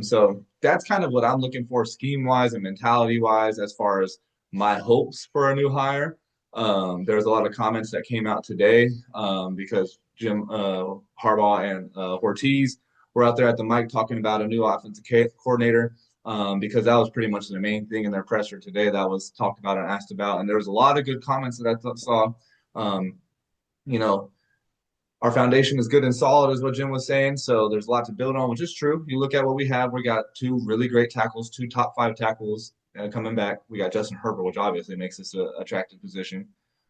So that's kind of what I'm looking for scheme wise and mentality wise as far as my hopes for a new hire. There's a lot of comments that came out today because Jim Harbaugh and Ortiz were out there at the mic talking about a new offensive coordinator because that was pretty much the main thing in their presser today that was talked about and asked about. And there was a lot of good comments that I saw. Um, you know, our foundation is good and solid, is what Jim was saying. So there's a lot to build on, which is true. You look at what we have. We got two really great tackles, two top five tackles coming back. We got Justin Herbert, which obviously makes this an attractive position.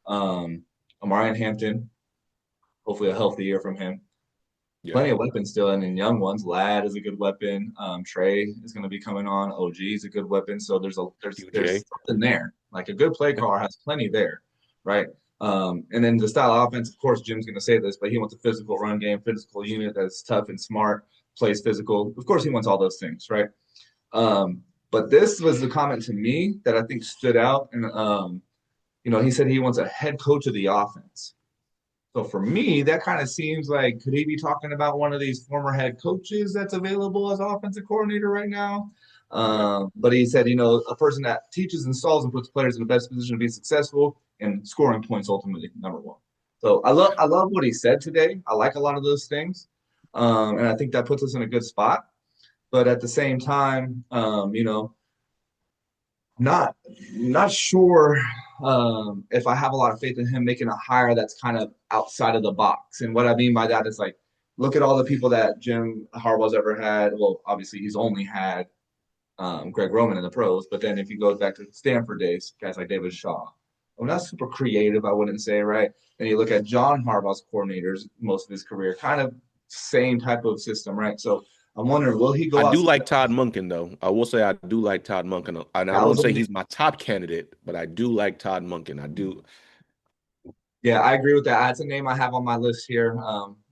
Amarian Hampton, hopefully a healthy year from him. Yeah. Plenty of weapons still, and in young ones, Lad is a good weapon. Trey is going to be coming on. OG is a good weapon. So there's QJ. something there. Like a good play caller has plenty there, right? And then the style of offense, of course, Jim's going to say this, but he wants a physical run game, physical unit that's tough and smart, plays physical. Of course, he wants all those things, right? But this was the comment to me that I think stood out, and he said he wants a head coach of the offense. So for me, that kind of seems like could he be talking about one of these former head coaches that's available as offensive coordinator right now? Yep. But he said, a person that teaches, installs, and puts players in the best position to be successful and scoring points ultimately number one. So I love what he said today. I like a lot of those things, and I think that puts us in a good spot. But at the same time, not not sure if I have a lot of faith in him making a hire that's kind of outside of the box. And what I mean by that is like, look at all the people that Jim Harbaugh's ever had. Well, obviously he's only had Greg Roman in the pros, but then if you go back to Stanford days, guys like David Shaw. Well, not super creative, I wouldn't say, right? And you look at John Harbaugh's coordinators most of his career, kind of same type of system, right? So I'm wondering, will he I go do outside? like Todd Monken, though. I will say I do like Todd Monken. And I That was won't the say name. he's my top candidate, but I do like Todd Monken. I do. Yeah, I agree with that. That's a name I have on my list here.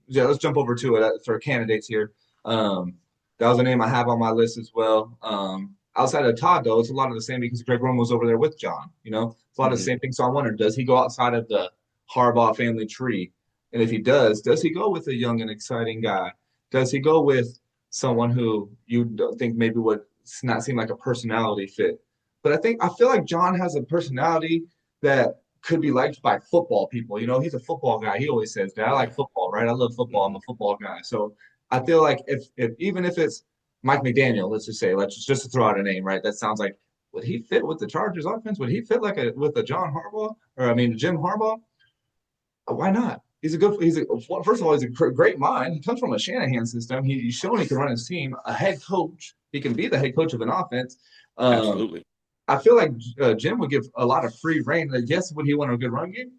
Yeah, let's jump over to it for candidates here. That was a name I have on my list as well. Outside of Todd, though, it's a lot of the same because Greg Roman was over there with John. It's a lot of the Mhm. same thing. So I wonder, does he go outside of the Harbaugh family tree? And if he does he go with a young and exciting guy? Does he go with someone who you don't think maybe would not seem like a personality fit? But I feel like John has a personality that could be liked by football people. He's a football guy. He always says that I like Yeah. football, right? I love football. I'm Mhm. a football guy. So I feel like if even if it's Mike McDaniel, let's just say, let's just to throw out a name, right? That sounds like would he fit with the Chargers offense? Would he fit like with a John Harbaugh or I mean Jim Harbaugh? Why not? First of all, he's a great mind. He comes from a Shanahan system. He's shown he can run his team. A head coach, he can be the head coach of an offense. Um, Absolutely. I feel like Jim would give a lot of free reign. Like, yes, would he want a good run game?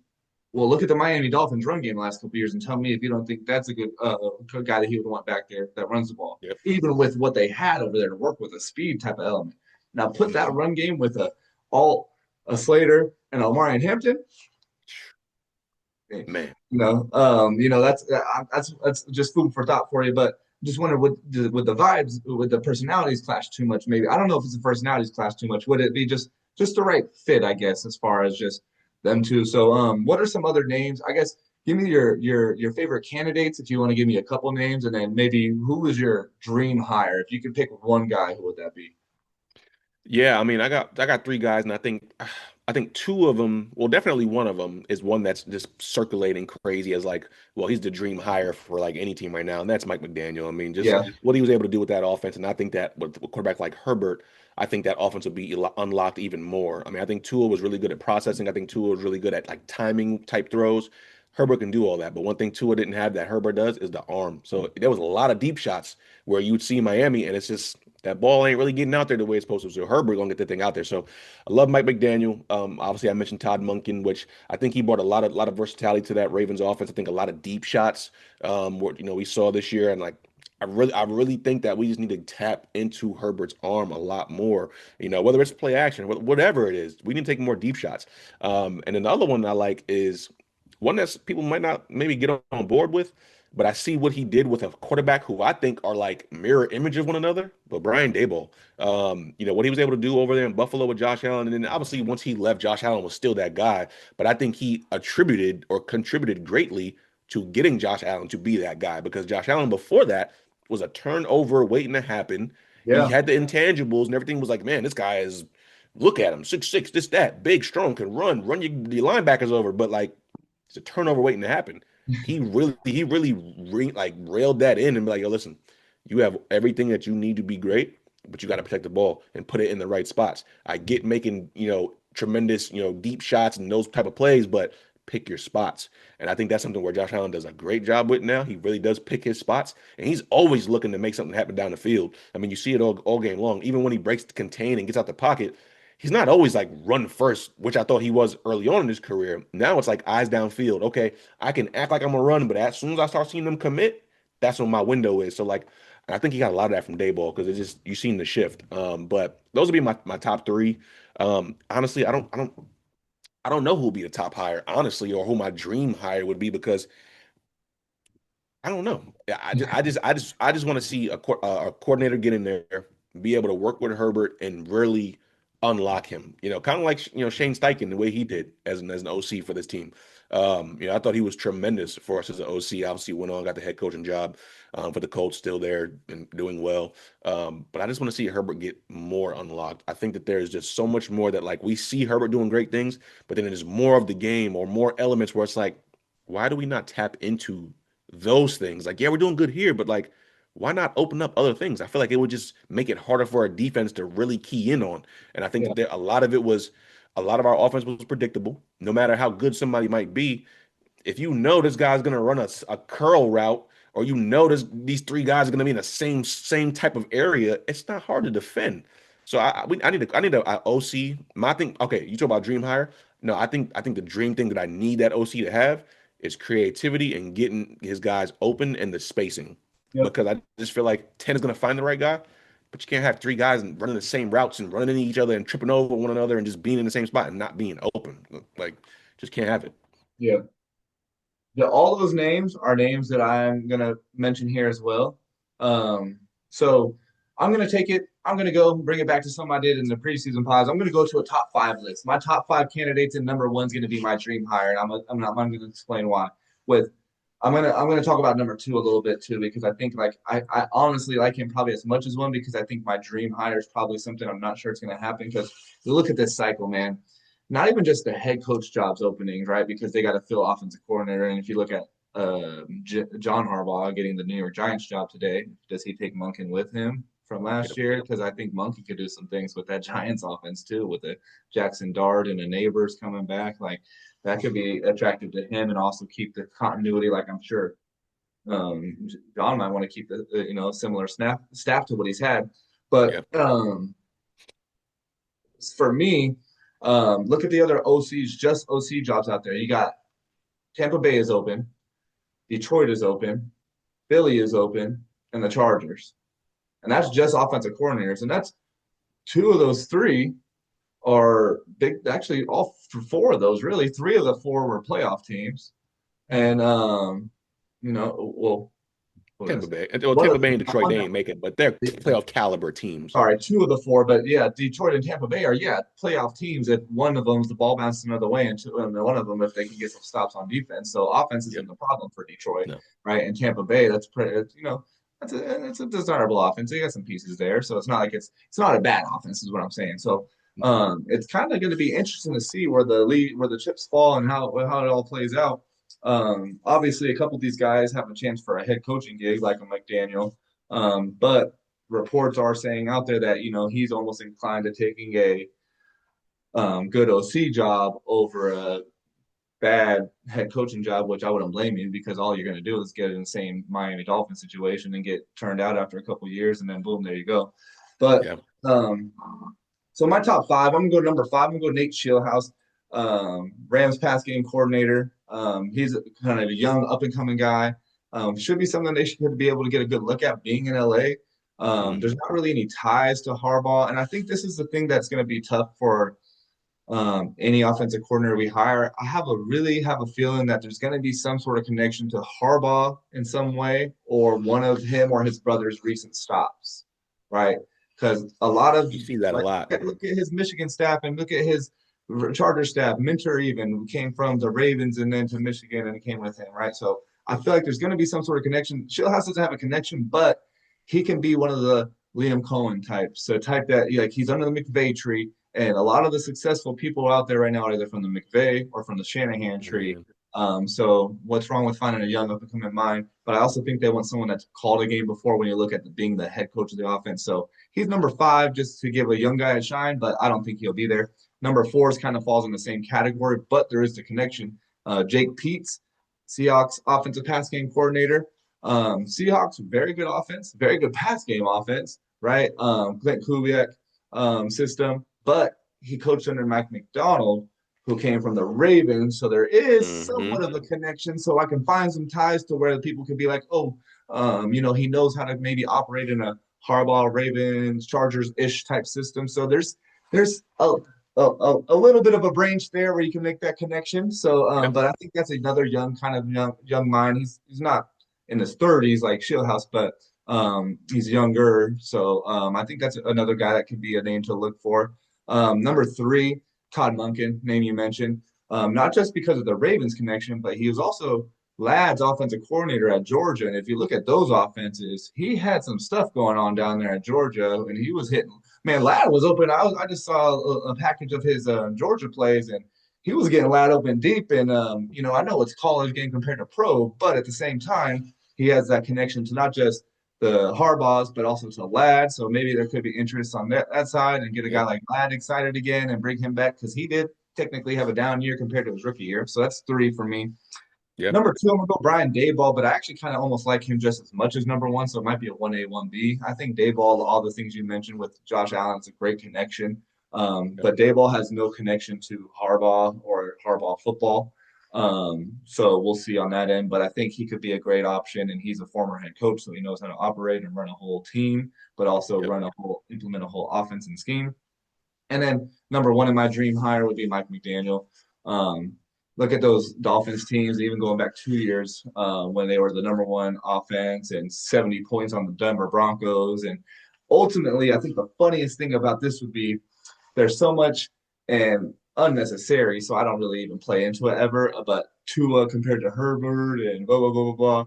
Well, look at the Miami Dolphins run game the last couple years and tell me if you don't think that's a good guy that he would want back there that runs the ball, Yep. even with what they had over there to work with a speed type of element. Now put that run game with all a Slater and a Marion Hampton. Man. That's just food for thought for you. But just wonder with the vibes, with the personalities clash too much. Maybe I don't know if it's the personalities clash too much. Would it be just the right fit? I guess as far as just them two. So what are some other names? I guess give me your favorite candidates if you want to give me a couple names, and then maybe who is your dream hire? If you could pick one guy, who would that be? Yeah, I mean, I got three guys, and I think two of them, well, definitely one of them is one that's just circulating crazy as like, well, he's the dream hire for like any team right now, and that's Mike McDaniel. I mean, just Yeah, what he was able to do with that offense, and I think that with a quarterback like Herbert, I think that offense will be unlocked even more. I mean, I think Tua was really good at processing. I think Tua was really good at like timing type throws. Herbert can do all that, but one thing Tua didn't have that Herbert does is the arm. So there was a lot of deep shots where you'd see Miami, and it's just that ball ain't really getting out there the way it's supposed to. So Herbert gonna get that thing out there. So I love Mike McDaniel. Obviously I mentioned Todd Monken, which I think he brought a lot of versatility to that Ravens offense. I think a lot of deep shots, we saw this year, and like I really think that we just need to tap into Herbert's arm a lot more. Whether it's play action, whatever it is, we need to take more deep shots. And then the other one I like is one that people might not maybe get on board with, but I see what he did with a quarterback who I think are like mirror image of one another. But Brian Daboll, what he was able to do over there in Buffalo with Josh Allen, and then obviously once he left, Josh Allen was still that guy. But I think he attributed or contributed greatly to getting Josh Allen to be that guy because Josh Allen before that was a turnover waiting to happen. He yeah, had the intangibles and everything was like, man, this guy is. Look at him, 6'6", this, that, big, strong, can run your linebackers over. But like it's a turnover waiting to happen. He really like railed that in and be like, yo, listen, you have everything that you need to be great, but you got to protect the ball and put it in the right spots. I get making, tremendous, deep shots and those type of plays, but pick your spots. And I think that's something where Josh Allen does a great job with now. He really does pick his spots, and he's always looking to make something happen down the field. I mean, you see it all game long. Even when he breaks the contain and gets out the pocket, he's not always like run first, which I thought he was early on in his career. Now it's like eyes downfield. Okay, I can act like I'm a run, but as soon as I start seeing them commit, that's when my window is. So like, I think he got a lot of that from Dayball because it's just you seen the shift. But those would be my top three. Honestly, I don't know who will be the top hire, honestly, or who my dream hire would be because I don't know. Yeah, I just want to see a coordinator get in there, be able to work with Herbert and really unlock him. Kind of like Shane Steichen, the way he did as an OC for this team. I thought he was tremendous for us as an OC. Obviously, went on, got the head coaching job for the Colts, still there and doing well. But I just want to see Herbert get more unlocked. I think that there's just so much more that like we see Herbert doing great things, but then there's more of the game or more elements where it's like, why do we not tap into those things? Like, yeah, we're doing good here, but like, why not open up other things? I feel like it would just make it harder for our defense to really key in on. And I think yeah, that a lot of our offense was predictable. No matter how good somebody might be, if you know this guy's gonna run a curl route, or these three guys are gonna be in the same type of area, it's not hard to defend. So I need a OC. My thing, okay, you talk about dream hire. No, I think the dream thing that I need that OC to have is creativity and getting his guys open and the spacing. yep, Because I just feel like 10 is gonna find the right guy, but you can't have three guys and running the same routes and running into each other and tripping over one another and just being in the same spot and not being open. Like, just can't have it. yeah. All those names are names that I'm gonna mention here as well. So I'm gonna take it. I'm gonna go bring it back to something I did in the preseason pods. I'm gonna go to a top five list. My top five candidates, and number one's gonna be my dream hire, and I'm gonna explain why. With I'm gonna talk about number two a little bit too because I think like I honestly like him probably as much as one because I think my dream hire is probably something I'm not sure it's gonna happen because you look at this cycle, man, not even just the head coach jobs opening, right? Because they got to fill offensive coordinator. And if you look at John Harbaugh getting the New York Giants job today, does he take Monken with him from last Yep. year? Because I think Monken could do some things with that Giants offense too, with the Jackson Dart and the neighbors coming back. Like that could be attractive to him and also keep the continuity. Like I'm sure John might want to keep the similar staff to what he's had. But Yep. For me, look at the other OCs, just OC jobs out there. You got Tampa Bay is open, Detroit is open, Philly is open, and the Chargers. And that's just offensive coordinators. And that's two of those three are big. Actually, all four of those, really, three of the four were playoff teams. And, well, what did I Tampa say? Bay. Well, One Tampa of Bay and Detroit, one, they ain't making, but they're playoff caliber teams. all right, two of the four, but yeah, Detroit and Tampa Bay are playoff teams. If one of them's the ball bounces another way, and one of them if they can get some stops on defense. So offense isn't Yep. the problem for Detroit, No. right? And Tampa Bay, that's pretty, it's a desirable offense. They got some pieces there, so it's not like it's not a bad offense, is what I'm saying. So it's kind of going to be interesting to see where the chips fall and how it all plays out. Obviously, a couple of these guys have a chance for a head coaching gig like a McDaniel, but reports are saying out there that he's almost inclined to taking a good OC job over a bad head coaching job, which I wouldn't blame you because all you're going to do is get in the same Miami Dolphins situation and get turned out after a couple of years, and then boom, there you go. But Yeah. um, so my top five, I'm gonna go number five. I'm gonna go Nate Shieldhouse, Rams pass game coordinator. He's kind of a young, up and coming guy. Should be something they should be able to get a good look at being in LA. There's Hmm. not really any ties to Harbaugh, and I think this is the thing that's going to be tough for any offensive coordinator we hire. Really have a feeling that there's going to be some sort of connection to Harbaugh in some way, or one of him or his brother's recent stops, right? Because a lot of You see that a like lot. look at his Michigan staff and look at his Charter staff. Mentor even came from the Ravens and then to Michigan and came with him, right? So I feel like there's going to be some sort of connection. Shieldhouse doesn't have a connection, but he can be one of the Liam Cohen types. So type that like he's under the McVay tree, and a lot of the successful people out there right now are either from the McVay or from the Shanahan tree. Mhm. So what's wrong with finding a young up and coming mind? But I also think they want someone that's called a game before when you look at being the head coach of the offense. So he's number five just to give a young guy a shine, but I don't think he'll be there. Number four is kind of falls in the same category, but there is the connection. Jake Peets, Seahawks offensive pass game coordinator. Seahawks, very good offense, very good pass game offense, right? Clint Kubiak system, but he coached under Mike McDonald, who came from the Ravens. So there is Hmm. somewhat of a connection. So I can find some ties to where people could be like, oh, he knows how to maybe operate in a Harbaugh, Ravens, Chargers ish type system. So there's a little bit of a branch there where you can make that connection. So, Yep. but I think that's another young mind. He's not in his 30s like Shieldhouse, but he's younger. So I think that's another guy that could be a name to look for. Number three, Todd Munkin, name you mentioned, not just because of the Ravens connection, but he was also Ladd's offensive coordinator at Georgia. And if you look at those offenses, he had some stuff going on down there at Georgia, and he was hitting. Man, Ladd was open. I just saw a package of his Georgia plays, and he was getting Ladd open deep. And I know it's college game compared to pro, but at the same time, he has that connection to not just the Harbaughs, but also to Ladd. So maybe there could be interest on that side and get a guy Yep. like Ladd excited again and bring him back because he did technically have a down year compared to his rookie year. So that's three for me. Yep. Number two, I'm gonna go Brian Dayball, but I actually kind of almost like him just as much as number one, so it might be a 1A, 1B. I think Dayball, all the things you mentioned with Josh Allen, is a great connection. Yep. But Dayball has no connection to Harbaugh or Harbaugh football. So we'll see on that end. But I think he could be a great option, and he's a former head coach, so he knows how to operate and run a whole team, but also Yep. implement a whole offense and scheme. And then number one in my dream hire would be Mike McDaniel. Um, Look at those Dolphins teams, even going back 2 years when they were the number one offense and 70 points on the Denver Broncos. And ultimately, I think the funniest thing about this would be there's so much and unnecessary, so I don't really even play into it ever. But Tua compared to Herbert and blah blah blah blah blah.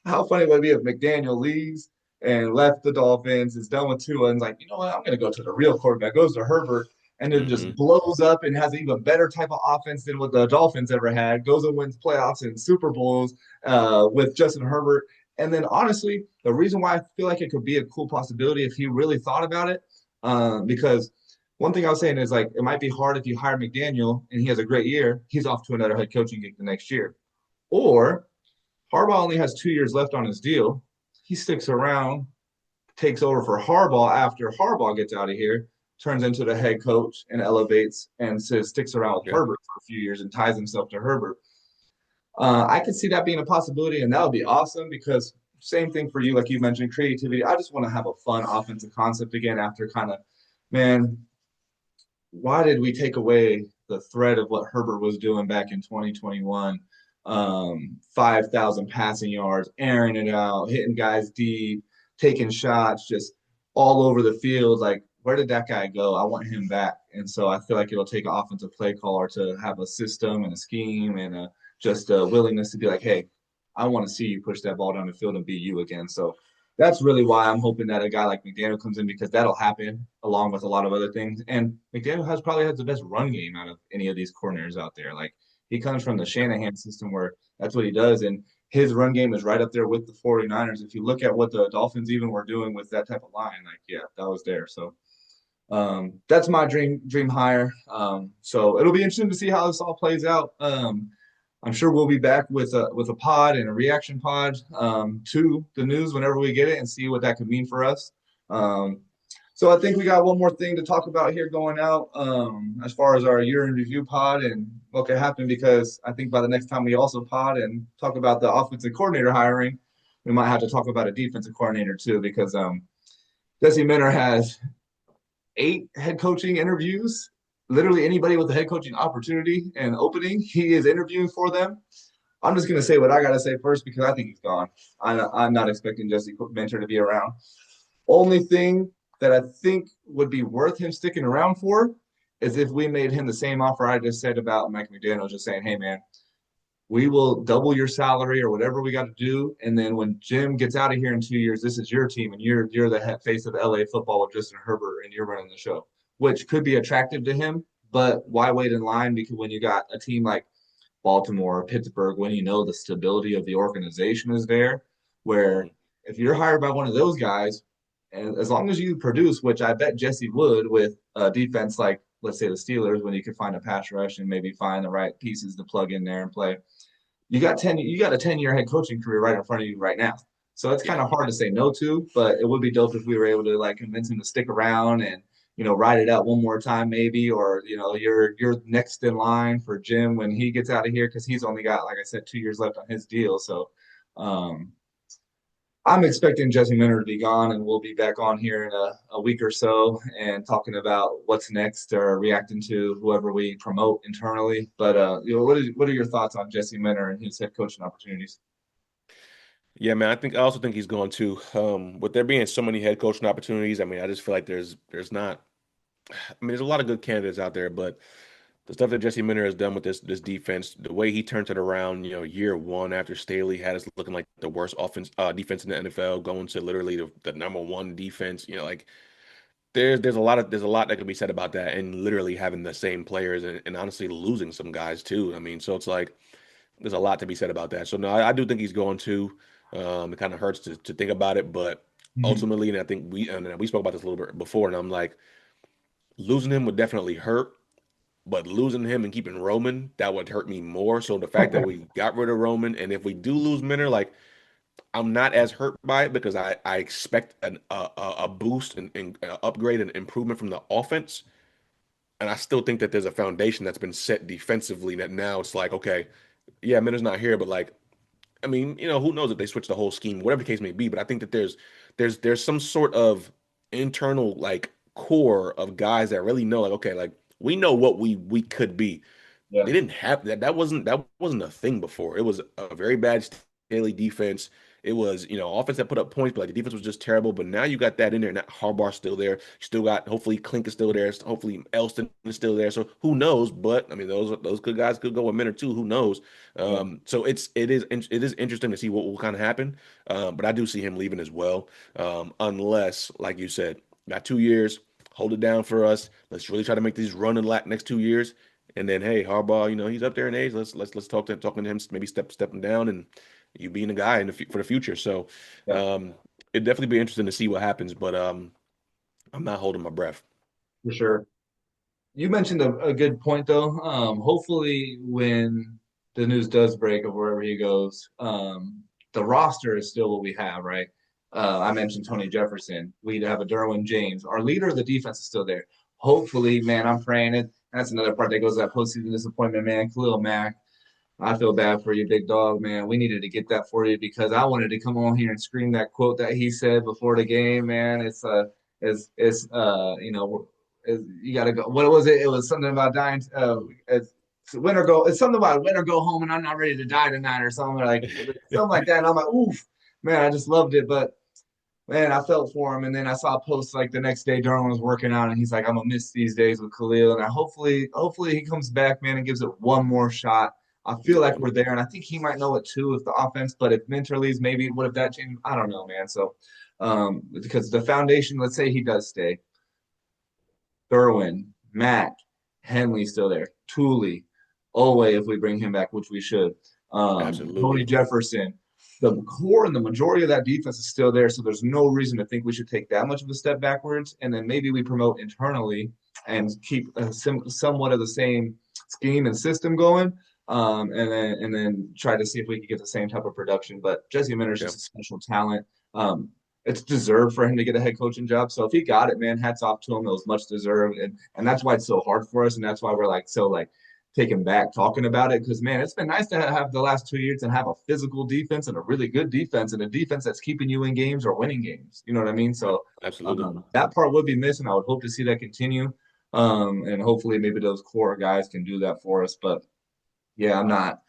How funny would it be if McDaniel leaves and left the Dolphins, is done with Tua, and is like, you know what, I'm going to go to the real quarterback, goes to Herbert, and then just Hmm. blows up and has an even better type of offense than what the Dolphins ever had, goes and wins playoffs and Super Bowls with Justin Herbert. And then honestly, the reason why I feel like it could be a cool possibility if he really thought about it, because one thing I was saying is like it might be hard if you hire McDaniel and he has a great year, he's off to another head coaching gig the next year. Or Harbaugh only has 2 years left on his deal. He sticks around, takes over for Harbaugh after Harbaugh gets out of here. turns into the head coach and elevates and sticks around with Yeah. Herbert for a few years and ties himself to Herbert. I could see that being a possibility, and that would be awesome because same thing for you, like you mentioned, creativity. I just want to have a fun offensive concept again after kind of, man, why did we take away the thread of what Herbert was doing back in 2021? 5,000 passing yards, airing it out, hitting guys deep, taking shots, just all over the field. Like, where did that guy go? I want him back. And so I feel like it'll take an offensive play caller to have a system and a scheme and just a willingness to be like, hey, I want to see you push that ball down the field and be you again. So that's really why I'm hoping that a guy like McDaniel comes in because that'll happen along with a lot of other things. And McDaniel probably has the best run game out of any of these coordinators out there. Like he comes from the Shanahan system where that's what he does. And his run game is right up there with the 49ers. If you look at what the Dolphins even were doing with that type of line, like, yeah, that was there. So that's my dream hire. So it'll be interesting to see how this all plays out. I'm sure we'll be back with a pod and a reaction pod to the news whenever we get it and see what that could mean for us. Um, so I think we got one more thing to talk about here going out as far as our year in review pod and what could happen because I think by the next time we also pod and talk about the offensive coordinator hiring, we might have to talk about a defensive coordinator too because Jesse Minter has 8 head coaching interviews. Literally anybody with a head coaching opportunity and opening, he is interviewing for them. I'm just going to say what I got to say first because I think he's gone. I'm not expecting Jesse Minter to be around. Only thing that I think would be worth him sticking around for is if we made him the same offer I just said about Mike McDaniel, just saying, hey, man, we will double your salary or whatever we got to do. And then when Jim gets out of here in 2 years, this is your team and you're the face of LA football with Justin Herbert and you're running the show, which could be attractive to him. But why wait in line? Because when you got a team like Baltimore or Pittsburgh, when you know the stability of the organization is there, where Mhm. if you're hired by one of those guys, and as long as you produce, which I bet Jesse would with a defense like, let's say the Steelers, when you could find a pass rush and maybe find the right pieces to plug in there and play you got a 10-year head coaching career right in front of you right now. So it's kind Yeah. of hard to say no to, but it would be dope if we were able to like convince him to stick around and ride it out one more time maybe, or you're next in line for Jim when he gets out of here because he's only got, like I said, 2 years left on his deal. So um, I'm expecting Jesse Minter to be gone, and we'll be back on here in a week or so and talking about what's next or reacting to whoever we promote internally. But what are your thoughts on Jesse Minter and his head coaching opportunities? Yeah, man. I also think he's going to. With there being so many head coaching opportunities, I mean, I just feel like there's not. I mean, there's a lot of good candidates out there, but the stuff that Jesse Minter has done with this defense, the way he turned it around, year one after Staley had us looking like the worst defense in the NFL, going to literally the number one defense, like there's a lot that can be said about that, and literally having the same players and honestly losing some guys too. I mean, so it's like there's a lot to be said about that. So no, I do think he's going to. It kind of hurts to think about it, but Mhm. ultimately, and I think we spoke about this a little bit before, and I'm like losing him would definitely hurt. But losing him and keeping Roman, that would hurt me more. So the fact that we got rid of Roman, and if we do lose Minner, like I'm not as hurt by it because I expect a boost and upgrade and improvement from the offense, and I still think that there's a foundation that's been set defensively that now it's like okay, yeah, Minner's not here, but like I mean, who knows if they switch the whole scheme, whatever the case may be. But I think that there's some sort of internal like core of guys that really know like okay, like we know what we could be. Yeah. They didn't have that. That wasn't a thing before. It was a very bad Staley defense. It was, offense that put up points, but like the defense was just terrible. But now you got that in there, and that Harbaugh's still there. You still got hopefully Klink is still there. Hopefully Elston is still there. So who knows? But I mean, those good guys could go a minute or two. Who knows? Yeah. So it is interesting to see what will kind of happen. But I do see him leaving as well, unless, like you said, got 2 years, hold it down for us. Let's really try to make these run in the next 2 years. And then, hey, Harbaugh, he's up there in age. Let's talking to him, maybe stepping down, and you being the guy for the future. So, Yeah. it'd definitely be interesting to see what happens. But I'm not holding my breath. For sure. You mentioned a good point though. Hopefully, when the news does break of wherever he goes, the roster is still what we have, right? I mentioned Tony Jefferson. We have a Derwin James. Our leader of the defense is still there. hopefully, man, I'm praying it. That's another part that goes to that postseason disappointment, man. Khalil Mack, I feel bad for you, big dog, man. We needed to get that for you because I wanted to come on here and scream that quote that he said before the game, man. It's you gotta go. What was it? It was something about dying. It's win or go. It's something about win or go home, and I'm not ready to die tonight, or something something like that. And I'm like, oof, man, I just loved it, but man, I felt for him. And then I saw a post like the next day, Darwin was working out, and he's like, I'm gonna miss these days with Khalil. And hopefully he comes back, man, and gives it one more shot. I feel like Yeah, we're there, and I think he might know it too if the offense, but if mentally is maybe what if that changed? I don't know, man. So because the foundation, let's say he does stay, Thurwin, Mack, Henley still there, Tooley, Owe if we bring him back, which we should. Tony absolutely. Jefferson. The core and the majority of that defense is still there, so there's no reason to think we should take that much of a step backwards. And then maybe we promote internally and keep somewhat of the same scheme and system going, and then try to see if we can get the same type of production. But Jesse Minter is Yeah, just a special talent. It's deserved for him to get a head coaching job. So if he got it, man, hats off to him. It was much deserved, and that's why it's so hard for us, and that's why we're like so like taken back talking about it because man, it's been nice to have the last 2 years and have a physical defense and a really good defense and a defense that's keeping you in games or winning games. You know what I mean? So absolutely. that part would be missing. I would hope to see that continue, and hopefully maybe those core guys can do that for us. But yeah, I'm not.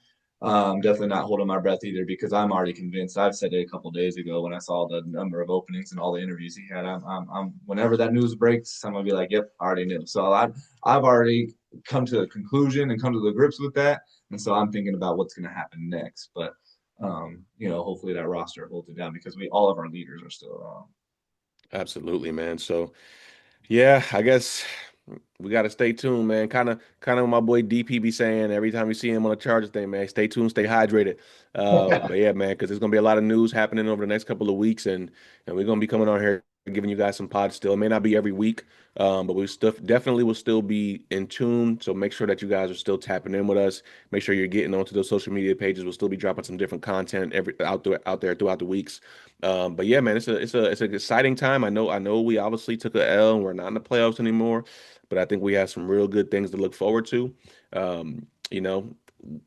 Definitely not holding my breath either because I'm already convinced. I've said it a couple days ago when I saw the number of openings and all the interviews he had. Whenever that news breaks, I'm gonna be like, "Yep, I already knew." So I've already come to a conclusion and come to the grips with that, and so I'm thinking about what's gonna happen next. But hopefully that roster holds it down because we all of our leaders are still around. Absolutely, man. So yeah, I guess we got to stay tuned, man. Kind of my boy DP be saying every time we see him on the Chargers thing, man, stay tuned, stay hydrated. But yeah, man, because there's gonna be a lot of news happening over the next couple of weeks, and we're gonna be coming on here giving you guys some pods still. It may not be every week, but we still definitely will still be in tune. So make sure that you guys are still tapping in with us. Make sure you're getting onto those social media pages. We'll still be dropping some different content every out there throughout the weeks. But yeah, man, it's an exciting time. I know we obviously took a L and we're not in the playoffs anymore, but I think we have some real good things to look forward to. Um, you know,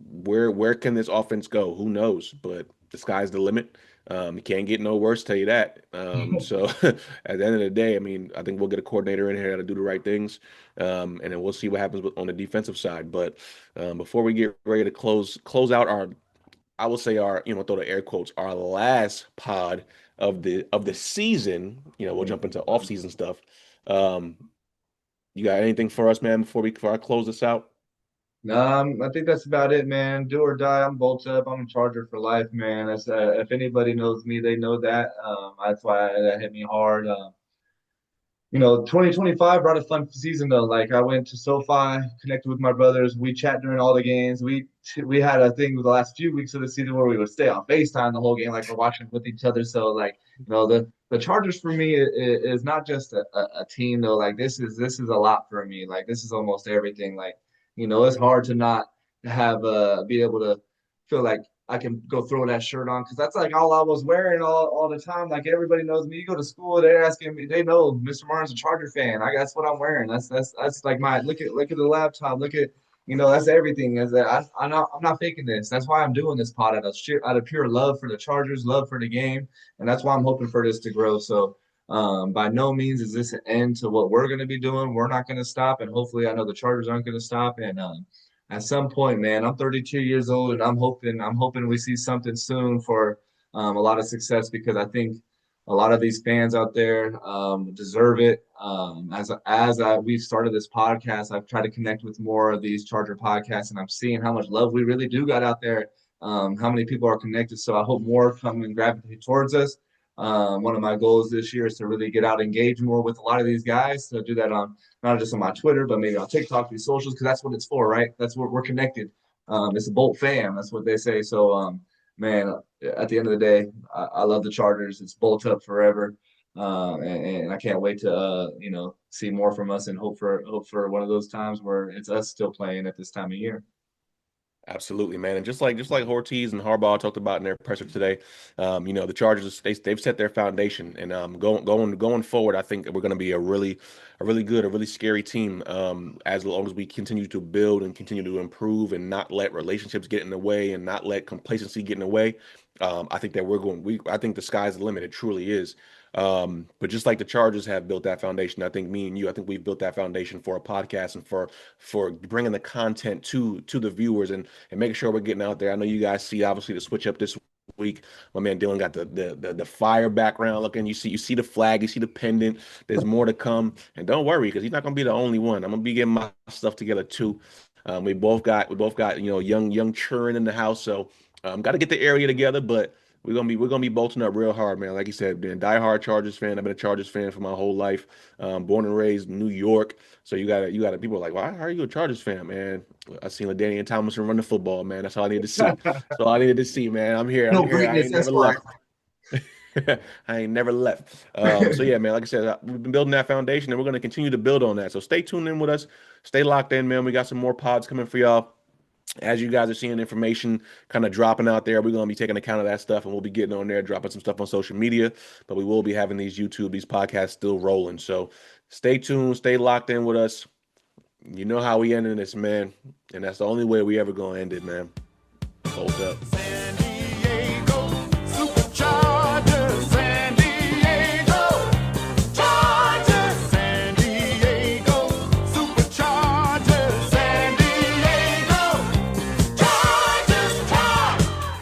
where can this offense go? Who knows? But the sky's the limit. It can't get no worse, tell you that. So at the end of the day, I mean, I think we'll get a coordinator in here that'll do the right things, and then we'll see what happens on the defensive side. But before we get ready to close out our I will say our, throw the air quotes, our last pod of the season. We'll jump into off-season stuff. Um, you got anything for us, man, before I close this out? I think that's about it, man. Do or die. I'm bolt up. I'm a Charger for life, man. If anybody knows me, they know that. That's why that hit me hard. 2025 brought a fun season though. Like I went to SoFi, connected with my brothers. We chat during all the games. We had a thing with the last few weeks of the season where we would stay on FaceTime the whole game, like we're watching with each other. So like, the Chargers for me is not just a team though. Like this is a lot for me. Like this is almost everything. Like, it's hard to not have be able to feel like I can go throw that shirt on because that's like all I was wearing all the time. Like everybody knows me. You go to school, they're asking me. They know Mr. Martin's a Charger fan. That's what I'm wearing. That's like my look at the laptop. Look at that's everything. Is that I'm not faking this. That's why I'm doing this pod out of pure love for the Chargers, love for the game, and that's why I'm hoping for this to grow. So. By no means is this an end to what we're going to be doing. We're not going to stop, and hopefully, I know the Chargers aren't going to stop. And at some point, man, I'm 32 years old, and I'm hoping we see something soon for a lot of success because I think a lot of these fans out there deserve it. We've started this podcast, I've tried to connect with more of these Charger podcasts, and I'm seeing how much love we really do got out there. How many people are connected. So I hope more come and gravitate towards us. One of my goals this year is to really get out, and engage more with a lot of these guys. To do that on not just on my Twitter, but maybe on TikTok, these socials, because that's what it's for, right? That's what we're connected. It's a Bolt fam. That's what they say. So, man, at the end of the day, I love the Chargers. It's Bolt up forever, and I can't wait to see more from us and hope for one of those times where it's us still playing at this time of year. Absolutely, man. And just like Ortiz and Harbaugh talked about in their presser today, the Chargers they've set their foundation, and going forward, I think we're going to be a really good, a really scary team. As long as we continue to build and continue to improve, and not let relationships get in the way, and not let complacency get in the way. I think that we're going. I think the sky's the limit. It truly is. But just like the Chargers have built that foundation, I think me and you, I think we've built that foundation for a podcast and for bringing the content to the viewers and making sure we're getting out there. I know you guys see obviously the switch up this week. My man Dylan got the fire background looking. You see the flag, you see the pendant. There's more to come, and don't worry because he's not gonna be the only one. I'm gonna be getting my stuff together too. We both got young children in the house, so got to get the area together, but. We're gonna be bolting up real hard, man. Like you said, been a diehard Chargers fan. I've been a Chargers fan for my whole life. Born and raised in New York. So you gotta people are like, why are you a Chargers fan, man? I seen LaDainian Tomlinson run the football, man. That's all I needed to see. That's all I needed to see, man. I'm here. I'm No here. I greatness ain't never Esquire. left. I ain't never left. So yeah, man. Like I said, we've been building that foundation, and we're gonna continue to build on that. So stay tuned in with us. Stay locked in, man. We got some more pods coming for y'all. As you guys are seeing information kind of dropping out there, we're going to be taking account of that stuff and we'll be getting on there, dropping some stuff on social media. But we will be having these podcasts still rolling. So stay tuned, stay locked in with us. You know how we ending this, man. And that's the only way we ever going to end it, man. Hold up.